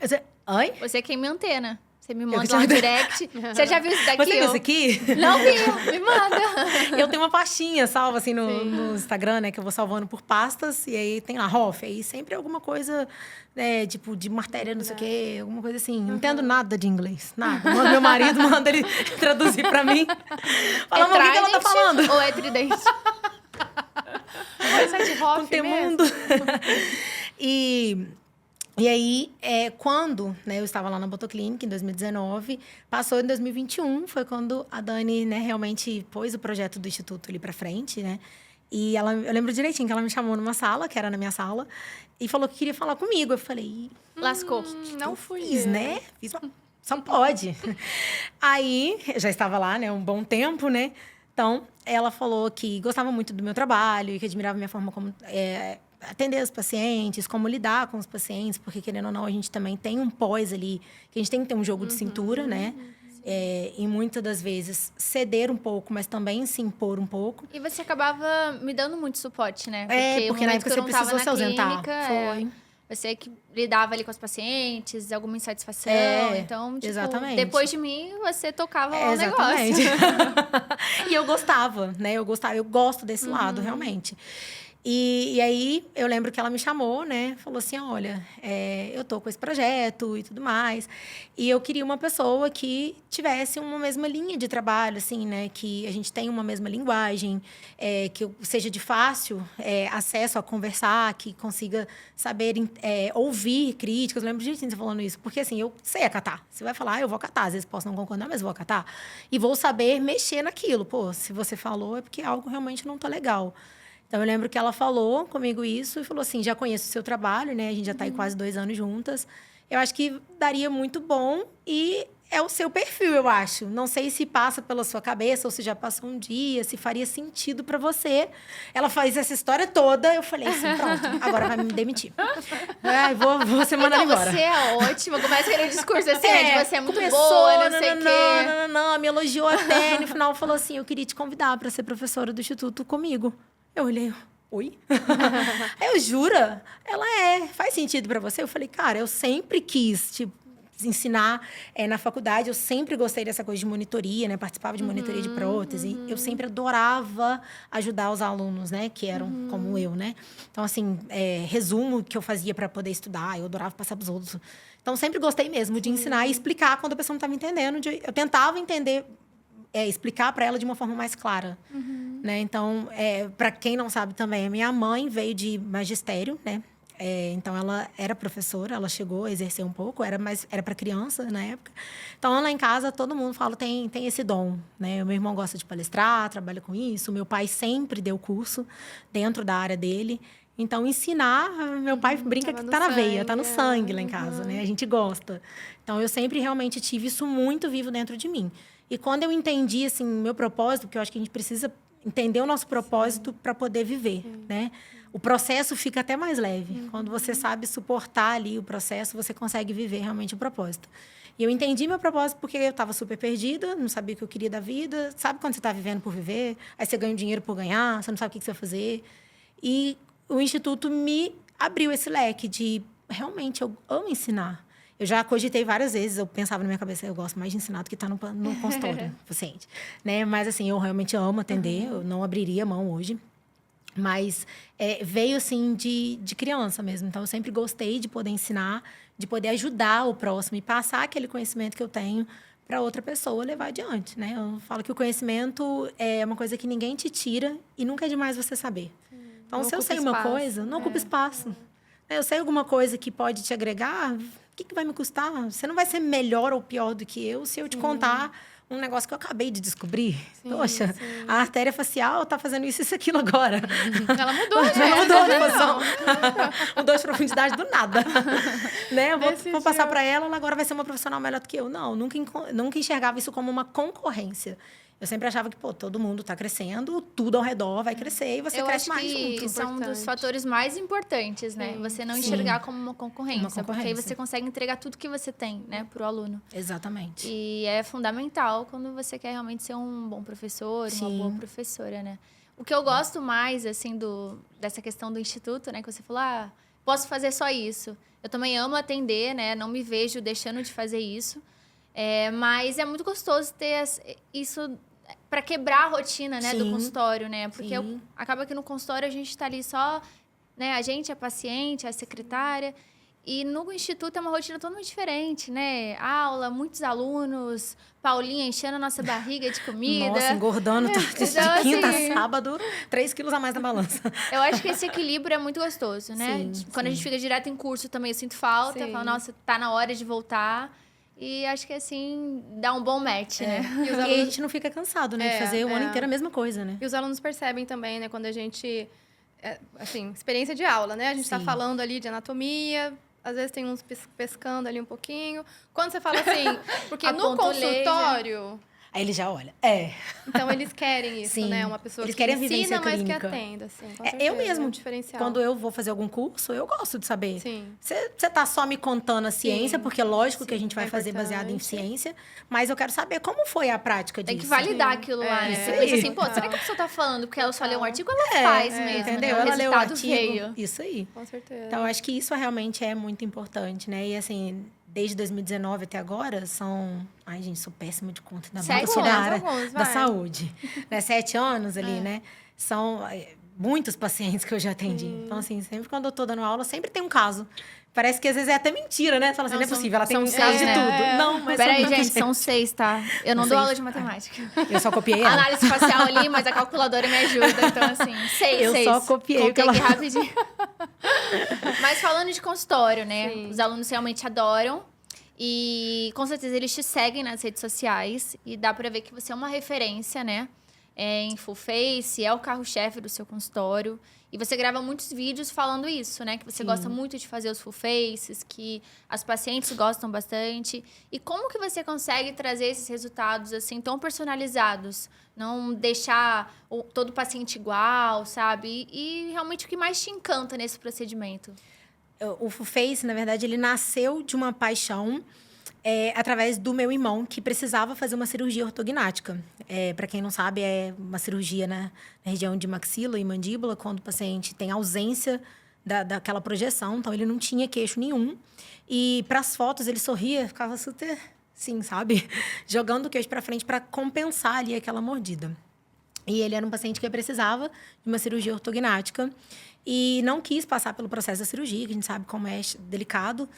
[SPEAKER 3] Oi?
[SPEAKER 2] Você é quem me antena. Você me
[SPEAKER 3] que
[SPEAKER 2] manda
[SPEAKER 3] te
[SPEAKER 2] um
[SPEAKER 3] mando.
[SPEAKER 2] direct. Você já viu isso daqui?
[SPEAKER 3] Você viu isso aqui?
[SPEAKER 2] Não vi, me manda.
[SPEAKER 3] Eu tenho uma pastinha salva assim no Instagram, né? Que eu vou salvando por pastas. E aí tem lá, Hoff. Aí sempre alguma coisa, né, tipo, de matéria, não sei o quê. Alguma coisa assim. Não entendo nada de inglês. Nada. Manda meu marido, manda ele traduzir pra mim. Fala, o que ela tá falando?
[SPEAKER 2] Ou é tridente?
[SPEAKER 1] Coisa de Hoff
[SPEAKER 3] Com tem
[SPEAKER 1] mesmo.
[SPEAKER 3] mundo. E aí, quando eu estava lá na Botoclinic, em 2019, passou em 2021, foi quando a Dani, né, realmente pôs o projeto do Instituto ali para frente, né? E eu lembro direitinho que ela me chamou numa sala, que era na minha sala, e falou que queria falar comigo. Eu falei...
[SPEAKER 2] Lascou.
[SPEAKER 1] Não fui
[SPEAKER 3] Fiz,
[SPEAKER 1] eu.
[SPEAKER 3] né? Só pode. Aí, eu já estava lá, né, um bom tempo, né? Então, ela falou que gostava muito do meu trabalho e que admirava a minha forma como... atender os pacientes, como lidar com os pacientes, porque, querendo ou não, a gente também tem um pós ali, que a gente tem que ter um jogo de cintura, né? E muitas das vezes ceder um pouco, mas também se impor um pouco.
[SPEAKER 2] E você acabava me dando muito suporte, né?
[SPEAKER 3] Porque
[SPEAKER 2] o
[SPEAKER 3] na
[SPEAKER 2] momento
[SPEAKER 3] época
[SPEAKER 2] que eu
[SPEAKER 3] você
[SPEAKER 2] não tava
[SPEAKER 3] precisou
[SPEAKER 2] na
[SPEAKER 3] se ausentar.
[SPEAKER 2] clínica,
[SPEAKER 3] Foi.
[SPEAKER 2] Você que lidava ali com os pacientes, alguma insatisfação. Então, tipo,
[SPEAKER 3] exatamente.
[SPEAKER 2] depois de mim, você tocava lá o
[SPEAKER 3] Exatamente.
[SPEAKER 2] negócio.
[SPEAKER 3] E eu gostava, né? Eu gosto desse lado, realmente. E aí, eu lembro que ela me chamou, né? Falou assim, olha, eu tô com esse projeto e tudo mais. E eu queria uma pessoa que tivesse uma mesma linha de trabalho, assim, né? Que a gente tenha uma mesma linguagem, que seja de fácil acesso a conversar, que consiga saber ouvir críticas. Eu lembro de você falando isso. Porque, assim, eu sei acatar. Você vai falar, eu vou acatar. Às vezes posso não concordar, mas vou acatar. E vou saber mexer naquilo. Pô, se você falou, é porque algo realmente não tá legal. Então, eu lembro que ela falou comigo isso e falou assim, já conheço o seu trabalho, né? A gente já está aí quase 2 anos juntas. Eu acho que daria muito bom e é o seu perfil, eu acho. Não sei se passa pela sua cabeça ou se já passou um dia, se faria sentido para você. Ela faz essa história toda, eu falei assim, pronto, agora vai me demitir. Vou ser mandada embora.
[SPEAKER 2] Você é ótima, começa aquele discurso assim, de você é muito
[SPEAKER 3] começou,
[SPEAKER 2] boa, não sei o quê.
[SPEAKER 3] Não, me elogiou até, no final falou assim, eu queria te convidar para ser professora do Instituto comigo. Eu olhei, oi? Aí eu, jura? Ela faz sentido para você? Eu falei, cara, eu sempre quis, tipo, ensinar na faculdade, eu sempre gostei dessa coisa de monitoria, né? Participava de monitoria de prótese. Eu sempre adorava ajudar os alunos, né? Que eram como eu, né? Então, assim, resumo que eu fazia para poder estudar, eu adorava passar para os outros. Então, sempre gostei mesmo de ensinar e explicar quando a pessoa não estava entendendo. Eu tentava entender, explicar para ela de uma forma mais clara. né? Então, para quem não sabe também, a minha mãe veio de magistério, né? Então, ela era professora, ela chegou a exercer um pouco, era para criança na época. Então, lá em casa, todo mundo fala tem esse dom, né? O meu irmão gosta de palestrar, trabalha com isso. O meu pai sempre deu curso dentro da área dele. Então, ensinar, meu pai brinca que tá na veia, tá no sangue lá em casa, né? A gente gosta. Então, eu sempre realmente tive isso muito vivo dentro de mim. E quando eu entendi, assim, meu propósito, porque eu acho que a gente precisa entender o nosso propósito para poder viver, né? O processo fica até mais leve. Quando você sabe suportar ali o processo, você consegue viver realmente o propósito. E eu entendi meu propósito porque eu estava super perdida, não sabia o que eu queria da vida. Sabe quando você está vivendo por viver? Aí você ganha dinheiro por ganhar, você não sabe o que você vai fazer. E o Instituto me abriu esse leque de... Realmente, eu amo ensinar. Eu já cogitei várias vezes, eu pensava na minha cabeça, eu gosto mais de ensinar do que estar no consultório do paciente. Né? Mas, assim, eu realmente amo atender, eu não abriria mão hoje. Mas veio, assim, de criança mesmo. Então, eu sempre gostei de poder ensinar, de poder ajudar o próximo e passar aquele conhecimento que eu tenho para outra pessoa levar adiante, né? Eu falo que o conhecimento é uma coisa que ninguém te tira e nunca é demais você saber. Então, se eu sei uma coisa, não ocupa espaço. Eu sei alguma coisa que pode te agregar, o que vai me custar? Você não vai ser melhor ou pior do que eu se eu te contar um negócio que eu acabei de descobrir. Poxa, a artéria facial tá fazendo isso e aquilo agora.
[SPEAKER 1] Ela mudou, né?
[SPEAKER 3] Ela mudou de posição. Mudou de profundidade do nada. Né? Eu vou passar para ela, ela agora vai ser uma profissional melhor do que eu. Não, nunca enxergava isso como uma concorrência. Eu sempre achava que, todo mundo está crescendo, tudo ao redor vai crescer e você cresce mais junto.
[SPEAKER 2] Eu acho que isso é um dos fatores mais importantes, né? Você não enxergar como uma concorrência. Porque aí você consegue entregar tudo que você tem, né, para o aluno.
[SPEAKER 3] Exatamente.
[SPEAKER 2] E é fundamental quando você quer realmente ser um bom professor, uma boa professora, né? O que eu gosto mais, assim, dessa questão do instituto, né? Que você falou, posso fazer só isso. Eu também amo atender, né? Não me vejo deixando de fazer isso. Mas é muito gostoso ter isso... para quebrar a rotina, né, do consultório, né? Porque acaba que no consultório a gente está ali só, né? A gente, a paciente, a secretária. E no instituto é uma rotina totalmente diferente, né? Aula, muitos alunos, Paulinha enchendo a nossa barriga de comida.
[SPEAKER 3] Nossa, engordando de quinta a sábado, 3 quilos a mais na balança.
[SPEAKER 2] Eu acho que esse equilíbrio é muito gostoso, né? Quando a gente fica direto em curso também eu sinto falta. Eu falo, nossa, tá na hora de voltar. E acho que, assim, dá um bom match, né?
[SPEAKER 3] E a gente não fica cansado, né? De fazer o ano inteiro a mesma coisa, né?
[SPEAKER 1] E os alunos percebem também, né? Quando a gente... assim, experiência de aula, né? A gente está falando ali de anatomia... Às vezes tem uns pescando ali um pouquinho. Quando você fala assim... Porque no consultório...
[SPEAKER 3] Aí ele já olha.
[SPEAKER 1] Então, eles querem isso, né? Uma pessoa
[SPEAKER 3] eles
[SPEAKER 1] que
[SPEAKER 3] querem
[SPEAKER 1] ensina, mas
[SPEAKER 3] clínica.
[SPEAKER 1] que atenda. Assim,
[SPEAKER 3] eu mesmo,
[SPEAKER 1] um diferencial.
[SPEAKER 3] quando eu vou fazer algum curso, eu gosto de saber.
[SPEAKER 1] Sim.
[SPEAKER 3] Você tá só me contando a ciência, porque lógico que a gente vai fazer baseado em ciência, mas eu quero saber como foi a prática disso.
[SPEAKER 2] Tem que validar aquilo lá, né? Você pensa assim, será que a pessoa tá falando porque ela só leu um artigo? Ela faz mesmo,
[SPEAKER 3] entendeu?
[SPEAKER 2] Né?
[SPEAKER 3] Ela leu o artigo.
[SPEAKER 2] Veio.
[SPEAKER 3] Isso aí.
[SPEAKER 1] Com certeza.
[SPEAKER 3] Então, eu acho que isso realmente é muito importante, né? E assim... Desde 2019 até agora, são... Ai, gente, sou péssima de conta. Ainda bem que eu sou da área da saúde. 7 anos ali, né? São muitos pacientes que eu já atendi. Então, assim, sempre quando eu tô dando aula, sempre tem um caso. Parece que às vezes é até mentira, né? Você fala assim, não é possível, ela tem um caso de tudo. Não, mas...
[SPEAKER 2] Peraí, gente, são 6, tá? Eu não dou aula de matemática.
[SPEAKER 3] Eu só copiei ela.
[SPEAKER 2] Análise facial ali, mas a calculadora me ajuda. Então, assim, 6.
[SPEAKER 3] Eu só copiei
[SPEAKER 2] o que ela... aqui rapidinho. Mas falando de consultório, né? Os alunos realmente adoram. E, com certeza, eles te seguem nas redes sociais. E dá pra ver que você é uma referência, né? Em full face, é o carro-chefe do seu consultório. E você grava muitos vídeos falando isso, né? Que você gosta muito de fazer os full faces, que as pacientes gostam bastante. E como que você consegue trazer esses resultados, assim, tão personalizados? Não deixar todo paciente igual, sabe? E realmente o que mais te encanta nesse procedimento?
[SPEAKER 3] O full face, na verdade, ele nasceu de uma paixão através do meu irmão, que precisava fazer uma cirurgia ortognática. Para quem não sabe, é uma cirurgia na região de maxila e mandíbula, quando o paciente tem ausência daquela projeção. Então, ele não tinha queixo nenhum. E, para as fotos, ele sorria, ficava super, assim, sabe? Jogando o queixo para frente para compensar ali aquela mordida. E ele era um paciente que precisava de uma cirurgia ortognática e não quis passar pelo processo da cirurgia, que a gente sabe como é delicado,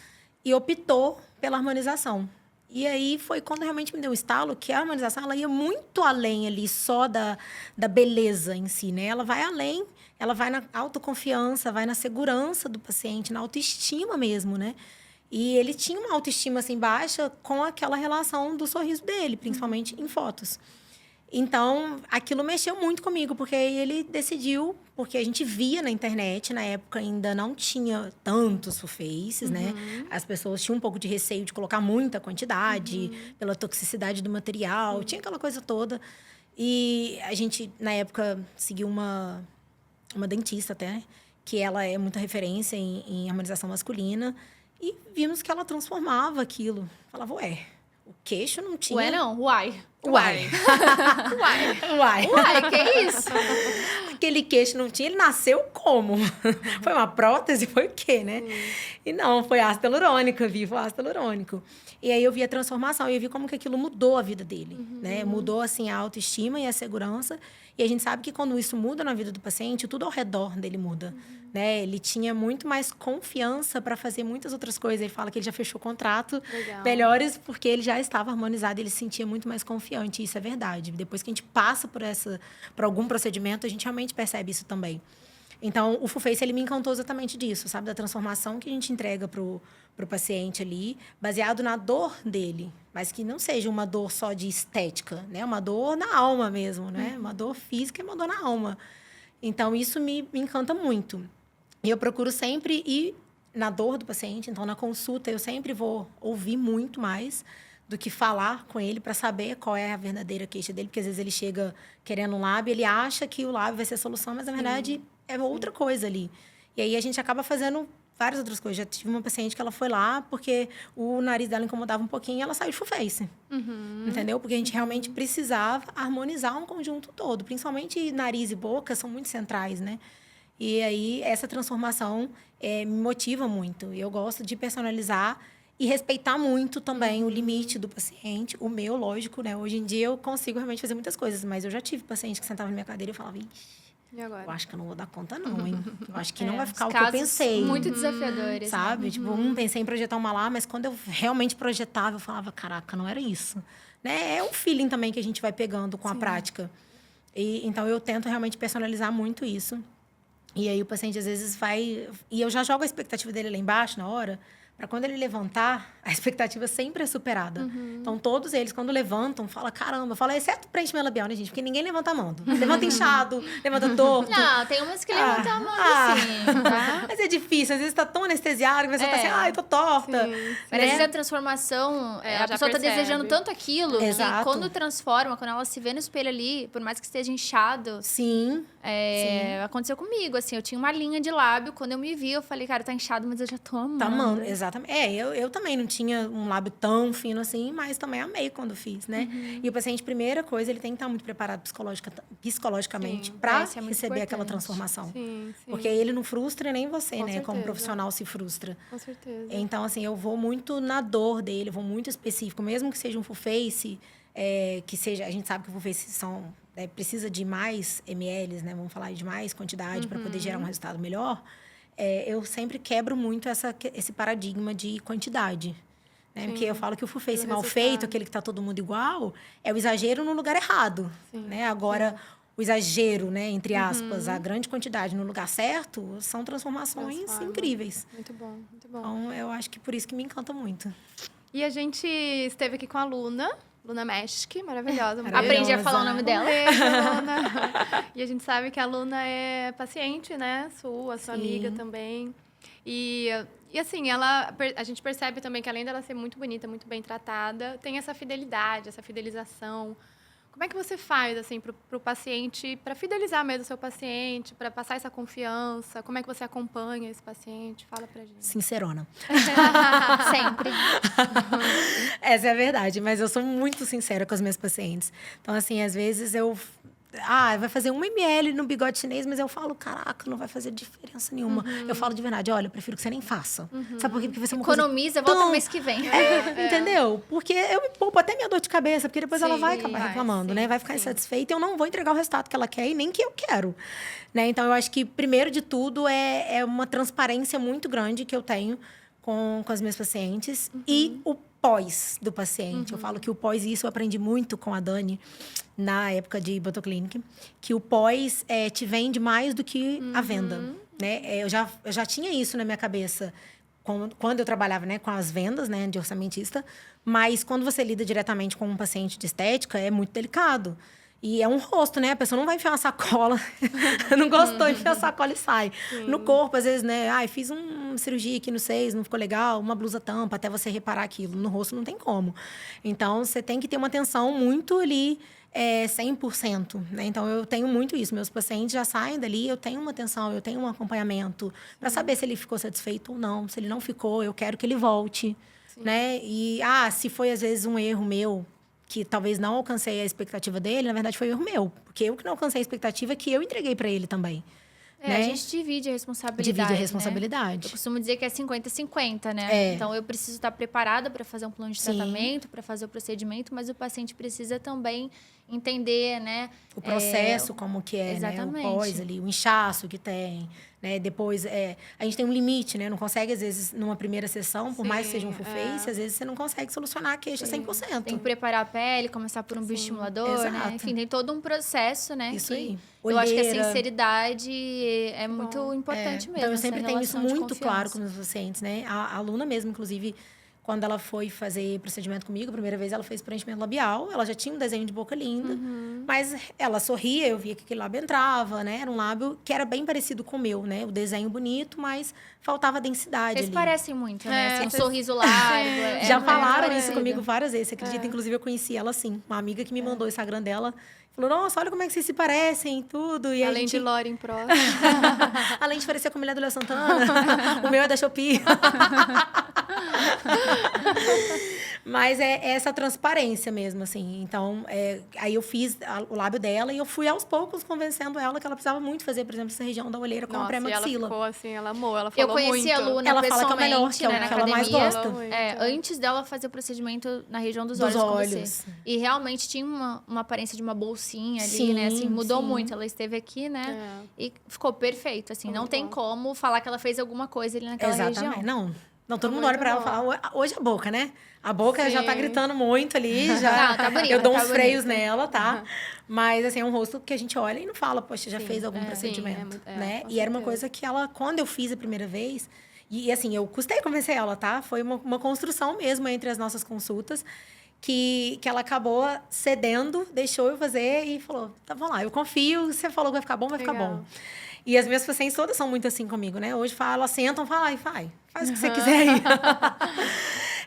[SPEAKER 3] e optou pela harmonização. E aí foi quando realmente me deu um estalo que a harmonização ela ia muito além ali só da beleza em si, né? Ela vai além, ela vai na autoconfiança, vai na segurança do paciente, na autoestima mesmo, né? E ele tinha uma autoestima assim baixa com aquela relação do sorriso dele, principalmente em fotos. Então, aquilo mexeu muito comigo, porque aí ele decidiu, porque a gente via na internet, na época ainda não tinha tantos full faces, né? As pessoas tinham um pouco de receio de colocar muita quantidade, pela toxicidade do material, tinha aquela coisa toda. E a gente, na época, seguiu uma dentista até, que ela é muita referência em harmonização masculina, e vimos que ela transformava aquilo. Falava, ué, o queixo não tinha...
[SPEAKER 2] Ué, não, uai.
[SPEAKER 3] Uai. Uai.
[SPEAKER 2] Uai, que isso?
[SPEAKER 3] Aquele queixo não tinha, ele nasceu como? Foi uma prótese? Foi o quê, né? E não, foi ácido hialurônico, foi ácido hialurônico. E aí eu vi a transformação, e eu vi como que aquilo mudou a vida dele, né? Mudou, assim, a autoestima e a segurança. E a gente sabe que quando isso muda na vida do paciente, tudo ao redor dele muda, né? Ele tinha muito mais confiança para fazer muitas outras coisas. Ele fala que ele já fechou contrato melhores porque ele já estava harmonizado, ele se sentia muito mais confiante. Isso é verdade. Depois que a gente passa por algum procedimento, a gente realmente percebe isso também. Então, o Full Face, ele me encantou exatamente disso, sabe? Da transformação que a gente entrega pro paciente ali, baseado na dor dele. Mas que não seja uma dor só de estética, né? Uma dor na alma mesmo, né? Uma dor física e uma dor na alma. Então, isso me encanta muito. E eu procuro sempre ir na dor do paciente. Então, na consulta, eu sempre vou ouvir muito mais do que falar com ele para saber qual é a verdadeira queixa dele. Porque, às vezes, ele chega querendo um lábio, ele acha que o lábio vai ser a solução, mas, na verdade, é outra coisa ali. E aí, a gente acaba fazendo várias outras coisas. Já tive uma paciente que ela foi lá porque o nariz dela incomodava um pouquinho e ela saiu de full face. Entendeu? Porque a gente realmente precisava harmonizar um conjunto todo. Principalmente nariz e boca são muito centrais, né? E aí, essa transformação me motiva muito. Eu gosto de personalizar e respeitar muito também o limite do paciente. O meu, lógico, né? Hoje em dia, eu consigo realmente fazer muitas coisas. Mas eu já tive paciente que sentava na minha cadeira e falava...
[SPEAKER 1] E agora?
[SPEAKER 3] Eu acho que eu não vou dar conta, não, hein? Eu acho que não vai ficar o que eu
[SPEAKER 2] casos
[SPEAKER 3] pensei.
[SPEAKER 2] muito desafiadores.
[SPEAKER 3] Sabe? Tipo, pensei em projetar uma lá, mas quando eu realmente projetava, eu falava, caraca, não era isso. Né? É um feeling também que a gente vai pegando com a prática. E, então, eu tento realmente personalizar muito isso. E aí, o paciente, às vezes, vai... E eu já jogo a expectativa dele lá embaixo, na hora... Para quando ele levantar, a expectativa sempre é superada. Então, todos eles, quando levantam, falam, caramba, exceto preenchimento labial, né, gente? Porque ninguém levanta a mão. Levanta inchado, levanta torto.
[SPEAKER 2] Não, tem umas que levantam a mão assim, tá?
[SPEAKER 3] Mas é difícil, às vezes tá tão anestesiado que você tá assim, eu tô torta.
[SPEAKER 2] Parece que a transformação, a pessoa tá desejando tanto aquilo,
[SPEAKER 3] Exato.
[SPEAKER 2] que quando transforma, quando ela se vê no espelho ali, por mais que esteja inchado...
[SPEAKER 3] Sim.
[SPEAKER 2] Aconteceu comigo, assim, eu tinha uma linha de lábio, quando eu me vi, eu falei, cara, tá inchado, mas eu já tô amando.
[SPEAKER 3] Tá amando, exatamente. Eu também não tinha um lábio tão fino assim, mas também amei quando fiz, né? E o paciente, primeira coisa, ele tem que estar muito preparado psicologicamente para receber aquela transformação.
[SPEAKER 1] Sim.
[SPEAKER 3] Porque ele não frustra nem você,
[SPEAKER 1] Com
[SPEAKER 3] né?
[SPEAKER 1] certeza.
[SPEAKER 3] Como profissional se frustra.
[SPEAKER 1] Com certeza.
[SPEAKER 3] Então, assim, eu vou muito na dor dele, eu vou muito específico. Mesmo que seja um full face, que seja... A gente sabe que o full face precisa de mais ml, né? Vamos falar de mais quantidade para poder gerar um resultado melhor. Eu sempre quebro muito esse paradigma de quantidade. Né? Porque eu falo que o full face mal feito, aquele que está todo mundo igual, é o exagero no lugar errado. Né? Agora, o exagero, né, entre aspas, a grande quantidade no lugar certo, são transformações incríveis.
[SPEAKER 1] Muito bom, muito bom.
[SPEAKER 3] Então, eu acho que por isso que me encanta muito.
[SPEAKER 1] E a gente esteve aqui com a Luna Meschke, maravilhosa.
[SPEAKER 2] Aprendi a falar o nome dela.
[SPEAKER 1] Beijo, Luna. E a gente sabe que a Luna é paciente, né? Sua amiga também. E assim, a gente percebe também que além dela ser muito bonita, muito bem tratada, tem essa fidelidade, essa fidelização. Como é que você faz, assim, pro paciente, para fidelizar mesmo o seu paciente, para passar essa confiança? Como é que você acompanha esse paciente? Fala pra gente.
[SPEAKER 3] Sincerona.
[SPEAKER 2] Sempre.
[SPEAKER 3] Essa é a verdade, mas eu sou muito sincera com as minhas pacientes. Então, assim, às vezes eu... vai fazer 1 ml no bigode chinês, mas eu falo, caraca, não vai fazer diferença nenhuma. Eu falo de verdade, olha, eu prefiro que você nem faça. Sabe por quê? Porque vai ser uma
[SPEAKER 2] economiza,
[SPEAKER 3] coisa
[SPEAKER 2] volta no mês que vem.
[SPEAKER 3] Entendeu? Porque eu me poupo até minha dor de cabeça, porque depois ela vai acabar reclamando, né? Vai ficar insatisfeita e eu não vou entregar o resultado que ela quer e nem que eu quero. Né? Então, eu acho que, primeiro de tudo, é uma transparência muito grande que eu tenho com as minhas pacientes. E o pós do paciente. Eu falo que o pós, isso eu aprendi muito com a Dani, na época de Botoclinic, que o pós te vende mais do que a venda, né? Eu já tinha isso na minha cabeça quando eu trabalhava, né, com as vendas, né, de orçamentista, mas quando você lida diretamente com um paciente de estética, é muito delicado. E é um rosto, né? A pessoa não vai enfiar uma sacola, não gostou, enfia a sacola e sai. Sim. No corpo, às vezes, né? Fiz uma cirurgia aqui no seio, não ficou legal, uma blusa tampa, até você reparar aquilo. No rosto não tem como. Então, você tem que ter uma atenção muito ali, 100%, né? Então, eu tenho muito isso. Meus pacientes já saem dali, eu tenho uma atenção, eu tenho um acompanhamento para saber se ele ficou satisfeito ou não. Se ele não ficou, eu quero que ele volte, né? E, se foi, às vezes, um erro meu, que talvez não alcancei a expectativa dele, na verdade, foi erro meu. Porque eu que não alcancei a expectativa que eu entreguei para ele também. Né?
[SPEAKER 2] A gente divide a responsabilidade.
[SPEAKER 3] Divide a responsabilidade.
[SPEAKER 2] Né? Eu costumo dizer que é 50-50, né? Então, eu preciso estar preparada para fazer um plano de tratamento, para fazer o procedimento, mas o paciente precisa também entender, né?
[SPEAKER 3] O processo, como que é,
[SPEAKER 2] exatamente.
[SPEAKER 3] Né? O pós ali, o inchaço que tem, né? Depois, a gente tem um limite, né? Não consegue, às vezes, numa primeira sessão, por mais que seja um full face, às vezes você não consegue solucionar a queixa 100%.
[SPEAKER 2] Tem que preparar a pele, começar por um bioestimulador, né? Enfim, tem todo um processo, né?
[SPEAKER 3] Isso aí.
[SPEAKER 2] Eu acho que a sinceridade é muito importante mesmo.
[SPEAKER 3] Então, eu sempre tenho isso muito claro com os meus pacientes, né? A aluna mesmo, inclusive, quando ela foi fazer procedimento comigo, a primeira vez ela fez preenchimento labial, ela já tinha um desenho de boca linda, mas ela sorria, eu via que aquele lábio entrava, né? Era um lábio que era bem parecido com o meu, né? O desenho bonito, mas faltava densidade.
[SPEAKER 2] Vocês
[SPEAKER 3] ali.
[SPEAKER 2] Parecem muito, né? Assim, um sorriso largo.
[SPEAKER 3] Já falaram isso comigo várias vezes, você acredita? Inclusive, eu conheci ela assim, uma amiga que me mandou o Instagram dela. Falou, nossa, olha como é que vocês se parecem, tudo. E
[SPEAKER 1] além de Lauren Pro.
[SPEAKER 3] Além de parecer com a mulher do Léo Santana. O meu é da Shopee. Mas é essa transparência mesmo, assim. Então, aí eu fiz o lábio dela e eu fui aos poucos convencendo ela que ela precisava muito fazer, por exemplo, essa região da olheira com a pré-maxila.
[SPEAKER 1] Ela ficou assim, ela amou, ela falou muito.
[SPEAKER 2] Eu conheci a Luna
[SPEAKER 3] ela fala que é o melhor, que é o que ela mais gosta.
[SPEAKER 2] Antes dela fazer o procedimento na região dos olhos com você. E realmente tinha uma aparência de uma bolsinha ali, né? Assim, mudou muito. Ela esteve aqui, né? E ficou perfeito, assim. Não tem como falar que ela fez alguma coisa ali naquela região.
[SPEAKER 3] Não, todo mundo olha pra ela e fala, hoje a boca, né? A boca já tá gritando muito ali, já.
[SPEAKER 2] Não, tá bonita,
[SPEAKER 3] eu dou uns freios nela, tá? Mas, assim, é um rosto que a gente olha e não fala, poxa, já fez algum procedimento, né? E era uma coisa que ela, quando eu fiz a primeira vez, e assim, eu custei convencer ela, tá? Foi uma construção mesmo entre as nossas consultas, que ela acabou cedendo, deixou eu fazer e falou, tá, vamos lá, eu confio, você falou que vai ficar bom, vai ficar bom. E as minhas pacientes todas são muito assim comigo, né? Hoje elas sentam, falam, faz o que você quiser aí.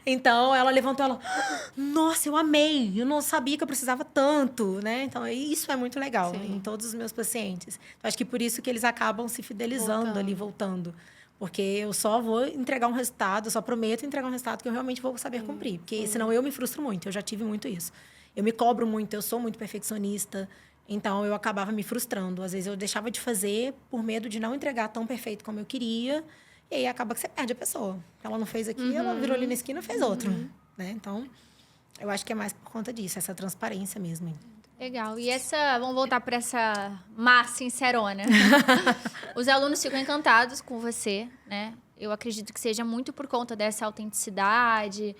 [SPEAKER 3] Então, ela levantou, nossa, eu amei, eu não sabia que eu precisava tanto, né? Então, isso é muito legal em todos os meus pacientes. Então, acho que por isso que eles acabam se fidelizando voltando. Porque eu só vou entregar um resultado, eu só prometo entregar um resultado que eu realmente vou saber cumprir. Porque senão eu me frustro muito, eu já tive muito isso. Eu me cobro muito, eu sou muito perfeccionista. Então, eu acabava me frustrando. Às vezes, eu deixava de fazer por medo de não entregar tão perfeito como eu queria. E aí, acaba que você perde a pessoa. Ela não fez aqui, ela virou ali na esquina e fez outro. Né? Então, eu acho que é mais por conta disso. Essa transparência mesmo.
[SPEAKER 2] Legal. E vamos voltar para essa sincerona. Os alunos ficam encantados com você, né? Eu acredito que seja muito por conta dessa autenticidade,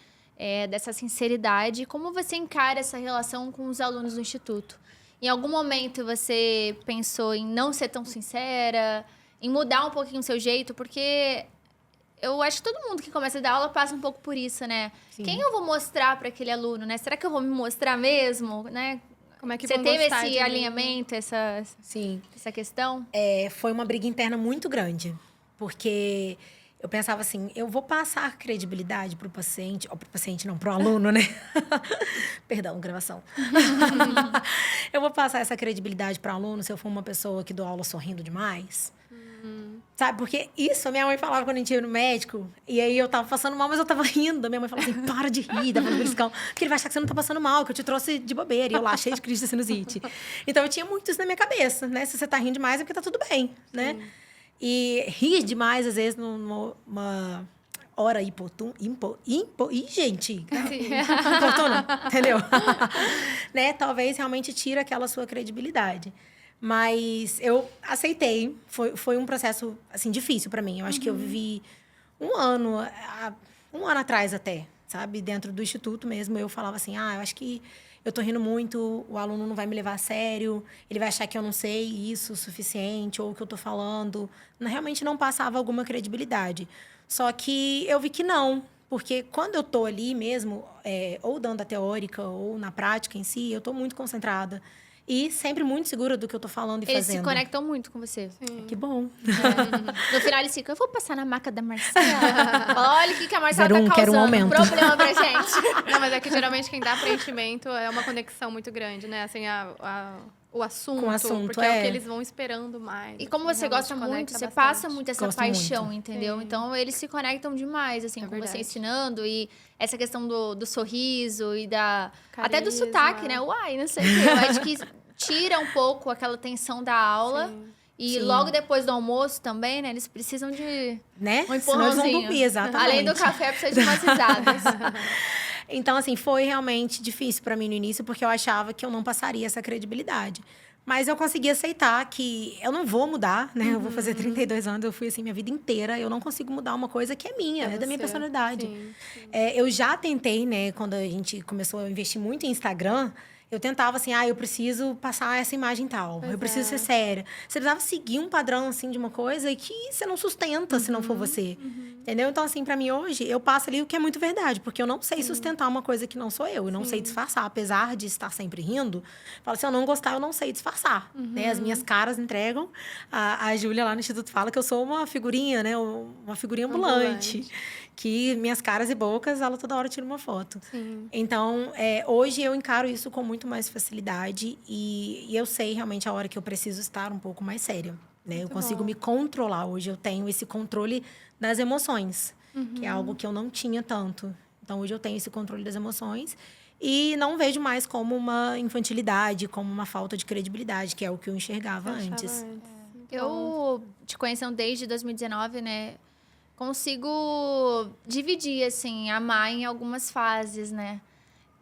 [SPEAKER 2] dessa sinceridade. Como você encara essa relação com os alunos do Instituto? Em algum momento você pensou em não ser tão sincera, em mudar um pouquinho o seu jeito? Porque eu acho que todo mundo que começa a dar aula passa um pouco por isso, né? Sim. Quem eu vou mostrar para aquele aluno, né? Será que eu vou me mostrar mesmo, né?
[SPEAKER 1] Como é que
[SPEAKER 2] você teve esse alinhamento, essa questão?
[SPEAKER 3] Foi uma briga interna muito grande, porque eu pensava assim, eu vou passar credibilidade para o paciente, ou para o paciente não, para o aluno, né? Perdão, gravação. Eu vou passar essa credibilidade para o aluno se eu for uma pessoa que dou aula sorrindo demais? Sabe, porque isso a minha mãe falava quando a gente ia no médico, e aí eu tava passando mal, mas eu tava rindo. Minha mãe falava assim, para de rir, dá pra beliscão, porque ele vai achar que você não tá passando mal, que eu te trouxe de bobeira, e eu lá, cheia de crise de sinusite. Então, eu tinha muito isso na minha cabeça, né? Se você tá rindo demais, é porque tá tudo bem, né? Sim. E rir demais, às vezes, numa hora gente, importuna, entendeu? Né? Talvez realmente tira aquela sua credibilidade. Mas eu aceitei. Foi um processo, assim, difícil para mim. Eu acho que eu vivi um ano atrás até, sabe? Dentro do instituto mesmo, eu falava assim, eu acho que eu tô rindo muito, o aluno não vai me levar a sério, ele vai achar que eu não sei isso o suficiente, ou o que eu tô falando. Realmente não passava alguma credibilidade. Só que eu vi que não, porque quando eu tô ali mesmo, ou dando a teórica, ou na prática em si, eu tô muito concentrada. E sempre muito segura do que eu tô falando e
[SPEAKER 2] Eles
[SPEAKER 3] fazendo.
[SPEAKER 2] se conectam muito com você.
[SPEAKER 1] Sim.
[SPEAKER 3] Que bom.
[SPEAKER 2] No final, eles ficam, eu vou passar na maca da Marcela. Olha o que a Marcela
[SPEAKER 3] 01,
[SPEAKER 2] tá
[SPEAKER 3] quero um
[SPEAKER 2] causando.
[SPEAKER 3] aumento.
[SPEAKER 2] Problema pra gente.
[SPEAKER 1] Não, mas é que geralmente quem dá preenchimento é uma conexão muito grande, né? Assim, o assunto.
[SPEAKER 3] Com o assunto,
[SPEAKER 1] porque é o que eles vão esperando mais.
[SPEAKER 2] E como
[SPEAKER 1] assim,
[SPEAKER 2] você
[SPEAKER 1] realmente
[SPEAKER 2] gosta muito,
[SPEAKER 1] conecta
[SPEAKER 2] você
[SPEAKER 1] bastante.
[SPEAKER 2] passa muito essa
[SPEAKER 3] Gosto
[SPEAKER 2] paixão,
[SPEAKER 3] muito.
[SPEAKER 2] entendeu?
[SPEAKER 1] Sim.
[SPEAKER 2] Então, eles se conectam demais, assim,
[SPEAKER 1] É
[SPEAKER 2] com você
[SPEAKER 1] verdade.
[SPEAKER 2] ensinando. E essa questão do sorriso e até do
[SPEAKER 1] Carisma.
[SPEAKER 2] sotaque, né? Uai, não sei o quê. Eu acho que tira um pouco aquela tensão da aula.
[SPEAKER 1] Sim.
[SPEAKER 2] E
[SPEAKER 3] Sim.
[SPEAKER 2] logo depois do almoço também, né? Eles precisam de
[SPEAKER 3] Né?
[SPEAKER 2] um
[SPEAKER 3] Senão eles vão
[SPEAKER 2] empurrãozinho.
[SPEAKER 3] dormir, exatamente.
[SPEAKER 2] Além do café, precisa de umas risadas.
[SPEAKER 3] Então, assim, foi realmente difícil para mim no início, porque eu achava que eu não passaria essa credibilidade. Mas eu consegui aceitar que eu não vou mudar, né? Eu vou fazer 32 anos, eu fui assim minha vida inteira. Eu não consigo mudar uma coisa que é minha, é da minha
[SPEAKER 1] você.
[SPEAKER 3] personalidade.
[SPEAKER 1] Sim.
[SPEAKER 3] Eu já tentei, né? Quando a gente começou a investir muito em Instagram, eu tentava assim, eu preciso passar essa imagem tal.
[SPEAKER 1] Pois
[SPEAKER 3] eu preciso
[SPEAKER 1] é.
[SPEAKER 3] ser séria. Você precisava seguir um padrão, assim, de uma coisa que você não sustenta se não for você. Entendeu? Então, assim, pra mim hoje, eu passo ali o que é muito verdade. Porque eu não sei sustentar uma coisa que não sou eu. E não sei disfarçar. Apesar de estar sempre rindo, falo, se eu não gostar, eu não sei disfarçar. Né? As minhas caras entregam. A Júlia lá no Instituto fala que eu sou uma figurinha, né? Uma figurinha ambulante. Que minhas caras e bocas, ela toda hora tira uma foto.
[SPEAKER 1] Sim.
[SPEAKER 3] Então, hoje eu encaro isso com muito mais facilidade e eu sei realmente a hora que eu preciso estar um pouco mais séria. Né? Eu consigo
[SPEAKER 1] bom.
[SPEAKER 3] me controlar. Hoje eu tenho esse controle das emoções, que é algo que eu não tinha tanto. Então, hoje eu tenho esse controle das emoções e não vejo mais como uma infantilidade, como uma falta de credibilidade, que é o que eu enxergava antes.
[SPEAKER 2] Eu te conhecendo desde 2019, né? Consigo dividir, assim, amar em algumas fases, né?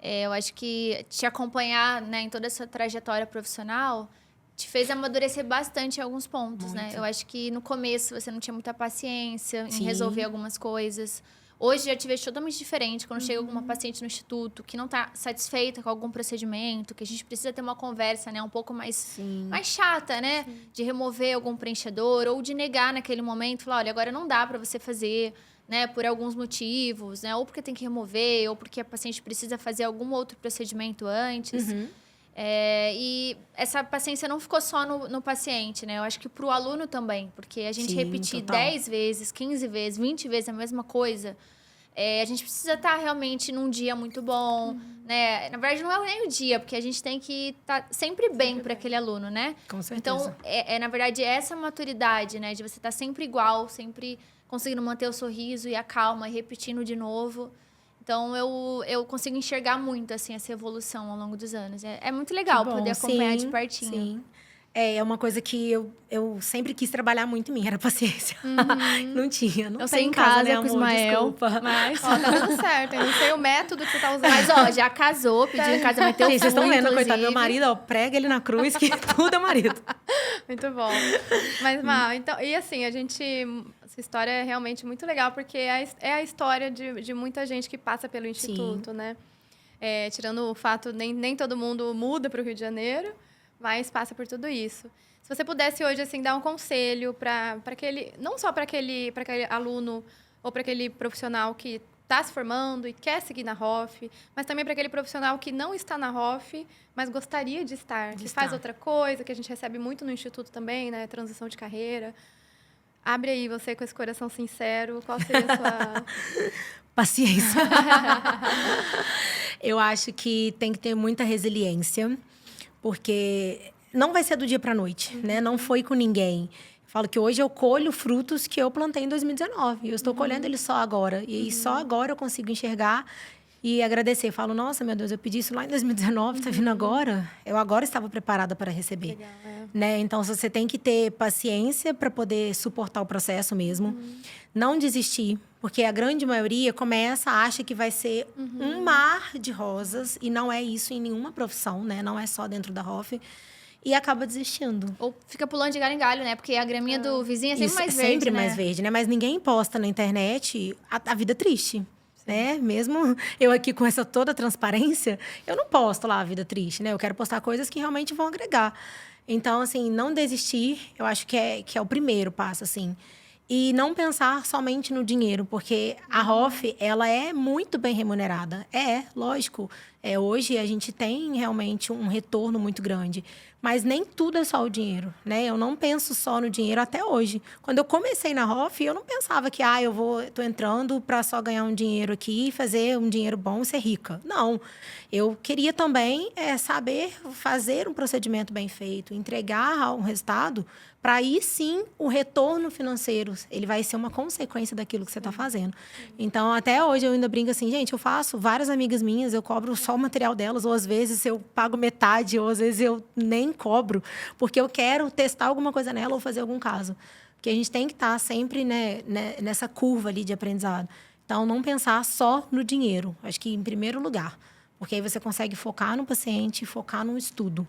[SPEAKER 2] Eu acho que te acompanhar, né, em toda essa trajetória profissional te fez amadurecer bastante em alguns pontos, né?
[SPEAKER 3] Muito.
[SPEAKER 2] Eu acho que no começo você não tinha muita paciência em
[SPEAKER 3] Sim.
[SPEAKER 2] resolver algumas coisas. Hoje já te vejo totalmente diferente quando chega alguma paciente no instituto que não está satisfeita com algum procedimento, que a gente precisa ter uma conversa, né, um pouco mais chata, né? De remover algum preenchedor ou de negar naquele momento, falar, olha, agora não dá para você fazer, né, por alguns motivos, né? Ou porque tem que remover, ou porque a paciente precisa fazer algum outro procedimento antes. E essa paciência não ficou só no paciente, né? Eu acho que para o aluno também, porque a gente
[SPEAKER 3] Sim,
[SPEAKER 2] repetir
[SPEAKER 3] total.
[SPEAKER 2] 10 vezes, 15 vezes, 20 vezes a mesma coisa, a gente precisa estar realmente num dia muito bom, né? Na verdade, não é nem o dia, porque a gente tem que estar sempre bem para aquele aluno, né?
[SPEAKER 3] Com certeza.
[SPEAKER 2] Então, na verdade, essa maturidade, né? De você estar sempre igual, sempre conseguindo manter o sorriso e a calma, e repetindo de novo. Então, eu consigo enxergar muito, assim, essa evolução ao longo dos anos. É muito legal
[SPEAKER 3] Que bom.
[SPEAKER 2] poder acompanhar
[SPEAKER 3] Sim,
[SPEAKER 2] de pertinho.
[SPEAKER 3] Sim. É uma coisa que eu sempre quis trabalhar muito em mim, era paciência. Não tinha. Não
[SPEAKER 2] Eu
[SPEAKER 3] sei
[SPEAKER 2] sei
[SPEAKER 3] em
[SPEAKER 2] em
[SPEAKER 3] casa,
[SPEAKER 2] casa
[SPEAKER 3] né,
[SPEAKER 2] com o
[SPEAKER 3] amor?
[SPEAKER 2] Ismael,
[SPEAKER 3] Desculpa.
[SPEAKER 2] mas...
[SPEAKER 1] Ó, tá tudo certo. Eu não sei o método que você tá usando.
[SPEAKER 2] Mas, ó, já casou, pediu em casamento. Eu
[SPEAKER 3] Gente, vocês estão
[SPEAKER 2] fui,
[SPEAKER 3] vendo, coitado, meu
[SPEAKER 2] inclusive.
[SPEAKER 3] marido, ó, prega ele na cruz, que tudo é marido.
[SPEAKER 1] Muito bom. Mas, Má, então, e assim, essa história é realmente muito legal, porque é a história de muita gente que passa pelo Instituto, né? Tirando o fato, nem todo mundo muda para o Rio de Janeiro, mas passa por tudo isso. Se você pudesse hoje, assim, dar um conselho para aquele, não só para aquele aluno ou para aquele profissional que está se formando e quer seguir na ROF, mas também para aquele profissional que não está na ROF, mas gostaria de estar, que faz outra coisa, que a gente recebe muito no Instituto também, né? Transição de carreira. Abre aí você com esse coração sincero, qual seria a sua...
[SPEAKER 3] Paciência. Eu acho que tem que ter muita resiliência, porque não vai ser do dia para a noite, né? Não foi com ninguém. Falo que hoje eu colho frutos que eu plantei em 2019. Eu estou colhendo eles só agora. E só agora eu consigo enxergar e agradecer. Falo, nossa, meu Deus, eu pedi isso lá em 2019, tá vindo agora? Eu agora estava preparada para receber.
[SPEAKER 1] Legal,
[SPEAKER 3] Né? Então, você tem que ter paciência para poder suportar o processo mesmo. Não desistir, porque a grande maioria começa, acha que vai ser um mar de rosas. E não é isso em nenhuma profissão, né? Não é só dentro da ROF. E acaba desistindo.
[SPEAKER 2] Ou fica pulando de galho em galho, né? Porque a graminha do vizinho é sempre
[SPEAKER 3] Isso,
[SPEAKER 2] mais
[SPEAKER 3] é
[SPEAKER 2] verde,
[SPEAKER 3] sempre
[SPEAKER 2] né?
[SPEAKER 3] mais verde, né? Mas ninguém posta na internet a vida triste. né? Mesmo eu aqui com essa toda transparência, eu não posto lá a vida triste, né? Eu quero postar coisas que realmente vão agregar. Então, assim, não desistir, eu acho que é o primeiro passo, assim. E não pensar somente no dinheiro, porque a ROF, ela é muito bem remunerada. Lógico. Hoje a gente tem realmente um retorno muito grande. Mas nem tudo é só o dinheiro, né? Eu não penso só no dinheiro até hoje. Quando eu comecei na ROF, eu não pensava que, tô entrando para só ganhar um dinheiro aqui, fazer um dinheiro bom e ser rica. Não. Eu queria também saber fazer um procedimento bem feito, entregar um resultado, para aí sim o retorno financeiro, ele vai ser uma consequência daquilo que você está fazendo. Então, até hoje eu ainda brinco assim, gente, eu faço várias amigas minhas, eu cobro só o material delas, ou às vezes eu pago metade, ou às vezes eu nem cobro, porque eu quero testar alguma coisa nela ou fazer algum caso. Porque a gente tem que estar sempre, né, nessa curva ali de aprendizado. Então, não pensar só no dinheiro, acho que em primeiro lugar. Porque aí você consegue focar no paciente, focar no estudo.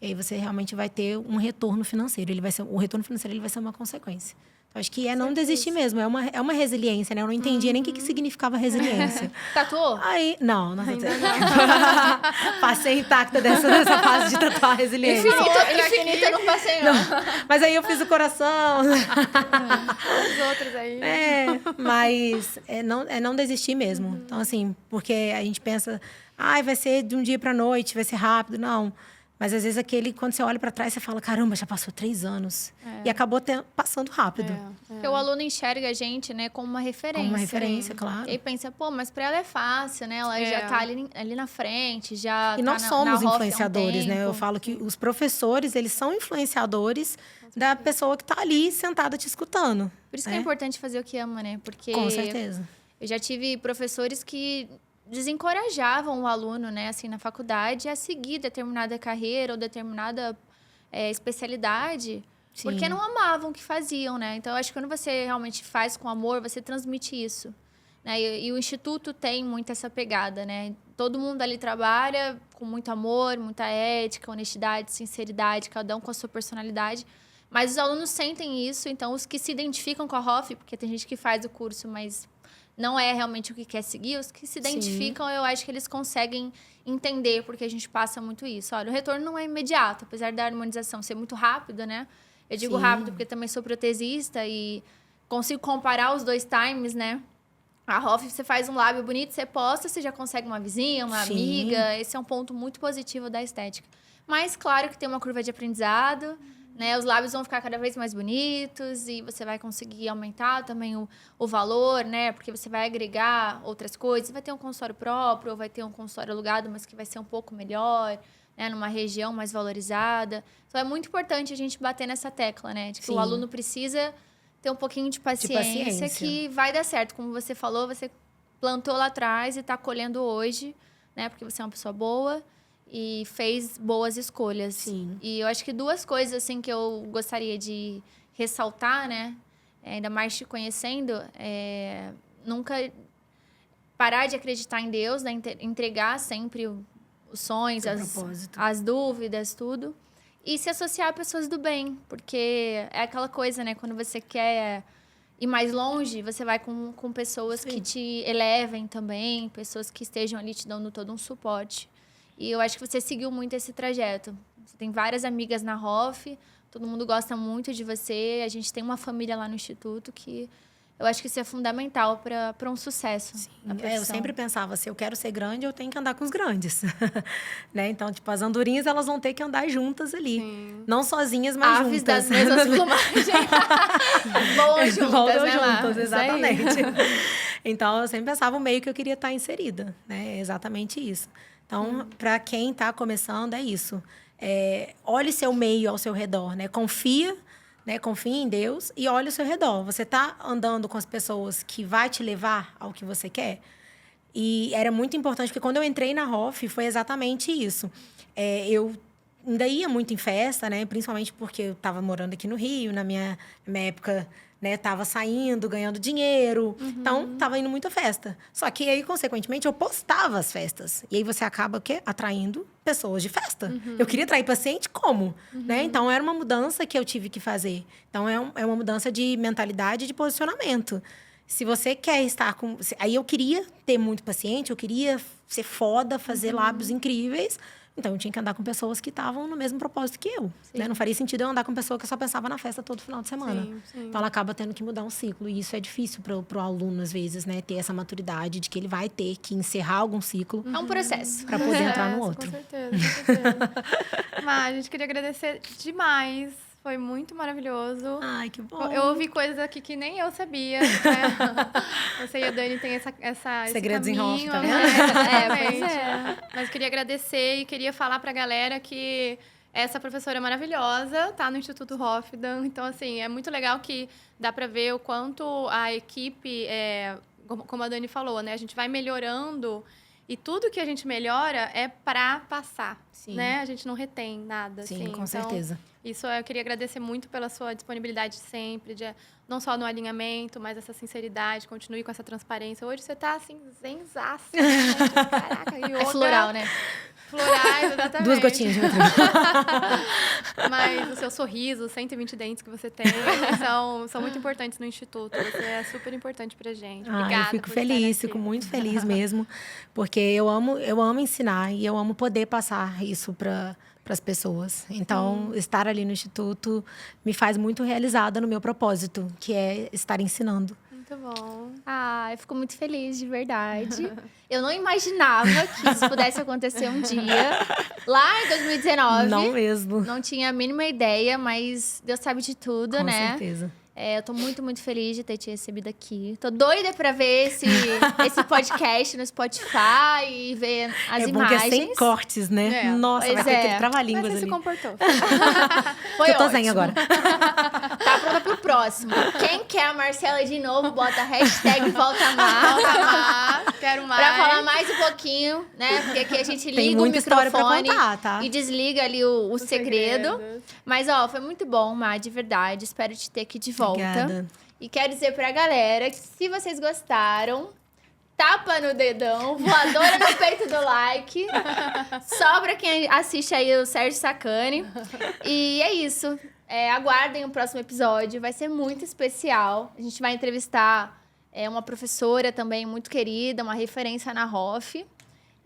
[SPEAKER 3] E aí você realmente vai ter um retorno financeiro. O retorno financeiro ele vai ser uma consequência. Então, acho que não desistir mesmo. É uma resiliência, né? Eu não entendia nem o que significava resiliência.
[SPEAKER 2] Tatuou?
[SPEAKER 3] Aí, não tatuei. Passei intacta dessa fase de tatuar resiliência.
[SPEAKER 2] Infinita não passei, não.
[SPEAKER 3] Mas aí eu fiz o coração.
[SPEAKER 1] Os outros aí.
[SPEAKER 3] Mas não desistir mesmo. Então, assim, porque a gente pensa, vai ser de um dia para noite, vai ser rápido. Não. Mas, às vezes, quando você olha para trás, você fala, caramba, já passou 3 anos. E acabou passando rápido.
[SPEAKER 2] Porque o aluno enxerga a gente, né, como uma referência.
[SPEAKER 3] Como uma referência, claro.
[SPEAKER 2] E aí pensa, mas para ela é fácil, né? Ela já tá ali na frente, já
[SPEAKER 3] E nós somos influenciadores, né? Eu falo que os professores, eles são influenciadores da pessoa que tá ali sentada te escutando.
[SPEAKER 2] Por isso que é importante fazer o que ama, né? Porque
[SPEAKER 3] com certeza.
[SPEAKER 2] Eu já tive professores que desencorajavam o aluno, né, assim, na faculdade a seguir determinada carreira ou determinada especialidade, sim, porque não amavam o que faziam, né? Então, eu acho que quando você realmente faz com amor, você transmite isso, né? E o Instituto tem muito essa pegada, né? Todo mundo ali trabalha com muito amor, muita ética, honestidade, sinceridade, cada um com a sua personalidade. Mas os alunos sentem isso, então os que se identificam com a ROF, porque tem gente que faz o curso, mas não é realmente o que quer seguir, os que se identificam, sim, eu acho que eles conseguem entender, porque a gente passa muito isso. Olha, o retorno não é imediato, apesar da harmonização ser muito rápida, né? Eu digo sim, rápido porque também sou protesista e consigo comparar os 2 times, né? A ROF, você faz um lábio bonito, você posta, você já consegue uma vizinha, uma sim, amiga. Esse é um ponto muito positivo da estética. Mas, claro que tem uma curva de aprendizado, né? Os lábios vão ficar cada vez mais bonitos e você vai conseguir aumentar também o valor, né? Porque você vai agregar outras coisas. Vai ter um consultório próprio, ou vai ter um consultório alugado, mas que vai ser um pouco melhor, né? Numa região mais valorizada. Então, é muito importante a gente bater nessa tecla, né? De que sim, o aluno precisa ter um pouquinho de paciência que vai dar certo. Como você falou, você plantou lá atrás e está colhendo hoje, né? Porque você é uma pessoa boa e fez boas escolhas.
[SPEAKER 3] Sim.
[SPEAKER 2] E eu acho que 2 coisas, assim, que eu gostaria de ressaltar, né? Ainda mais te conhecendo, nunca parar de acreditar em Deus, né? Entregar sempre os sonhos, as dúvidas, tudo. E se associar a pessoas do bem, porque é aquela coisa, né? Quando você quer ir mais longe, você vai com pessoas sim, que te elevem também, pessoas que estejam ali te dando todo um suporte. E eu acho que você seguiu muito esse trajeto. Você tem várias amigas na ROF, todo mundo gosta muito de você. A gente tem uma família lá no Instituto que eu acho que isso é fundamental para um sucesso.
[SPEAKER 3] Sim, eu sempre pensava, se eu quero ser grande, eu tenho que andar com os grandes. Né? Então, tipo, as andorinhas, elas vão ter que andar juntas ali. Sim. Não sozinhas, mas
[SPEAKER 2] aves
[SPEAKER 3] juntas.
[SPEAKER 2] Das mesmas plumagens. Voam juntas,
[SPEAKER 3] né, exatamente. Então, eu sempre pensava o meio que eu queria estar inserida. Né? É exatamente isso. Então, para quem está começando, é isso. Olhe seu meio ao seu redor, né? Confia em Deus e olhe ao seu redor. Você está andando com as pessoas que vai te levar ao que você quer? E era muito importante, porque quando eu entrei na ROF, foi exatamente isso. Eu ainda ia muito em festa, né? Principalmente porque eu estava morando aqui no Rio, na minha época, né? Tava saindo, ganhando dinheiro. Uhum. Então, tava indo muito à festa. Só que aí, consequentemente, eu postava as festas. E aí você acaba o quê? Atraindo pessoas de festa. Uhum. Eu queria atrair paciente como? Uhum. Né? Então, era uma mudança que eu tive que fazer. Então, é uma mudança de mentalidade e de posicionamento. Se você quer estar com... Aí eu queria ter muito paciente, eu queria ser foda, fazer lábios incríveis. Então, eu tinha que andar com pessoas que estavam no mesmo propósito que eu. Né? Não faria sentido eu andar com pessoa que só pensava na festa todo final de semana.
[SPEAKER 1] Sim.
[SPEAKER 3] Então, ela acaba tendo que mudar um ciclo. E isso é difícil para o aluno, às vezes, né? Ter essa maturidade de que ele vai ter que encerrar algum ciclo
[SPEAKER 2] É um processo.
[SPEAKER 3] para poder entrar no outro.
[SPEAKER 1] Com certeza. Mas a gente queria agradecer demais. Foi muito maravilhoso.
[SPEAKER 3] Ai, que bom.
[SPEAKER 1] Eu ouvi coisas aqui que nem eu sabia. Né? Você e a Dani têm
[SPEAKER 3] Segredos
[SPEAKER 1] esse
[SPEAKER 3] em off,
[SPEAKER 1] caminho,
[SPEAKER 3] tá
[SPEAKER 1] né?
[SPEAKER 2] Pois
[SPEAKER 1] Exatamente.
[SPEAKER 2] é.
[SPEAKER 1] Mas queria agradecer e queria falar pra galera que essa professora é maravilhosa, tá no Instituto Hoffman. Então, assim, é muito legal que dá pra ver o quanto a equipe, como a Dani falou, né? A gente vai melhorando e tudo que a gente melhora é pra passar,
[SPEAKER 3] Sim.
[SPEAKER 1] né? A gente não retém nada,
[SPEAKER 3] Sim,
[SPEAKER 1] assim.
[SPEAKER 3] com
[SPEAKER 1] Então,
[SPEAKER 3] certeza.
[SPEAKER 1] isso eu queria agradecer muito pela sua disponibilidade sempre, não só no alinhamento, mas essa sinceridade, continue com essa transparência. Hoje você tá assim, zenzaça. Né? Caraca, yoga.
[SPEAKER 2] É floral, né?
[SPEAKER 1] Florais, exatamente.
[SPEAKER 3] 2 gotinhas de outra.
[SPEAKER 1] Mas o seu sorriso, os 120 dentes que você tem, são muito importantes no Instituto. Você é super importante pra gente. Obrigada.
[SPEAKER 3] Eu fico
[SPEAKER 1] por
[SPEAKER 3] feliz,
[SPEAKER 1] estar
[SPEAKER 3] fico
[SPEAKER 1] aqui.
[SPEAKER 3] muito feliz mesmo. Porque eu amo ensinar e eu amo poder passar isso para as pessoas. Então, estar ali no Instituto me faz muito realizada no meu propósito, que é estar ensinando.
[SPEAKER 1] Muito bom.
[SPEAKER 2] Eu fico muito feliz, de verdade. Eu não imaginava que isso pudesse acontecer um dia. Lá em 2019.
[SPEAKER 3] Não mesmo.
[SPEAKER 2] Não tinha a mínima ideia, mas Deus sabe de tudo,
[SPEAKER 3] Com
[SPEAKER 2] né?
[SPEAKER 3] certeza.
[SPEAKER 2] Eu tô muito, muito feliz de ter te recebido aqui. Tô doida pra ver esse podcast no Spotify e ver as
[SPEAKER 3] É bom
[SPEAKER 2] imagens.
[SPEAKER 3] que é sem cortes, né?
[SPEAKER 1] É.
[SPEAKER 3] Nossa,
[SPEAKER 2] Pois
[SPEAKER 3] vai ter
[SPEAKER 2] é.
[SPEAKER 3] aquele
[SPEAKER 1] Mas
[SPEAKER 3] trava-línguas
[SPEAKER 1] você
[SPEAKER 3] ali.
[SPEAKER 1] se comportou.
[SPEAKER 2] Foi
[SPEAKER 3] Eu tô zen
[SPEAKER 2] ótimo.
[SPEAKER 3] agora.
[SPEAKER 2] Tá pronta pro próximo. Quem quer a Marcela de novo, bota hashtag #VoltaMar.
[SPEAKER 1] Quero mais.
[SPEAKER 2] Pra falar mais um pouquinho, né? Porque aqui a gente
[SPEAKER 3] Tem
[SPEAKER 2] liga o
[SPEAKER 3] muita história pra
[SPEAKER 2] microfone
[SPEAKER 3] contar, tá?
[SPEAKER 2] e desliga ali o segredo.
[SPEAKER 1] segredos.
[SPEAKER 2] Mas, foi muito bom, Má, de verdade. Espero te ter aqui de volta.
[SPEAKER 3] Obrigada.
[SPEAKER 2] E quero dizer pra galera que se vocês gostaram, tapa no dedão, voadora no peito do like. Só pra quem assiste aí o Sérgio Sacani. E é isso. Aguardem o próximo episódio. Vai ser muito especial. A gente vai entrevistar uma professora também muito querida, uma referência na Hoff.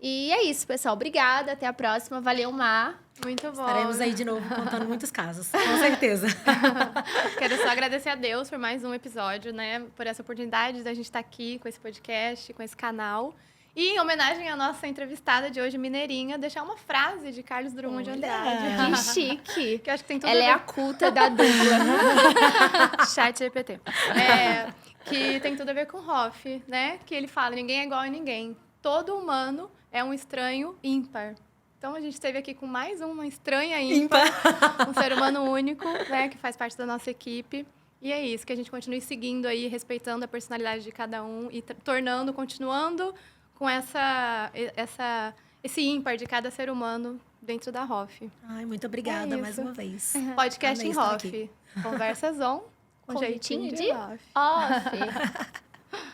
[SPEAKER 2] E é isso, pessoal. Obrigada. Até a próxima. Valeu, Má.
[SPEAKER 1] Muito bom.
[SPEAKER 3] Estaremos aí de novo contando muitos casos, com certeza.
[SPEAKER 1] Quero só agradecer a Deus por mais um episódio, né? Por essa oportunidade da gente estar aqui com esse podcast, com esse canal. E em homenagem à nossa entrevistada de hoje, Mineirinha, deixar uma frase de Carlos Drummond de Andrade.
[SPEAKER 2] Que chique.
[SPEAKER 1] Que eu acho que tem tudo
[SPEAKER 2] Ela é
[SPEAKER 1] a
[SPEAKER 2] a culta da dupla.
[SPEAKER 1] ver... Chat GPT. Que tem tudo a ver com Hoff, né? Que ele fala, ninguém é igual a ninguém. Todo humano é um estranho ímpar. Então, a gente esteve aqui com mais uma estranha ímpar, um ser humano único, né, que faz parte da nossa equipe. E é isso, que a gente continue seguindo aí, respeitando a personalidade de cada um e continuando com esse ímpar de cada ser humano dentro da Hoff.
[SPEAKER 3] Ai, muito obrigada
[SPEAKER 1] É
[SPEAKER 3] mais
[SPEAKER 1] isso.
[SPEAKER 3] uma vez.
[SPEAKER 1] Podcast
[SPEAKER 3] Amei
[SPEAKER 1] em
[SPEAKER 3] estar
[SPEAKER 1] Hoff.
[SPEAKER 3] aqui.
[SPEAKER 1] Conversas on, com
[SPEAKER 2] Com
[SPEAKER 1] jeitinho
[SPEAKER 2] jeitinho
[SPEAKER 1] de
[SPEAKER 2] de
[SPEAKER 1] Hoff.
[SPEAKER 2] Off.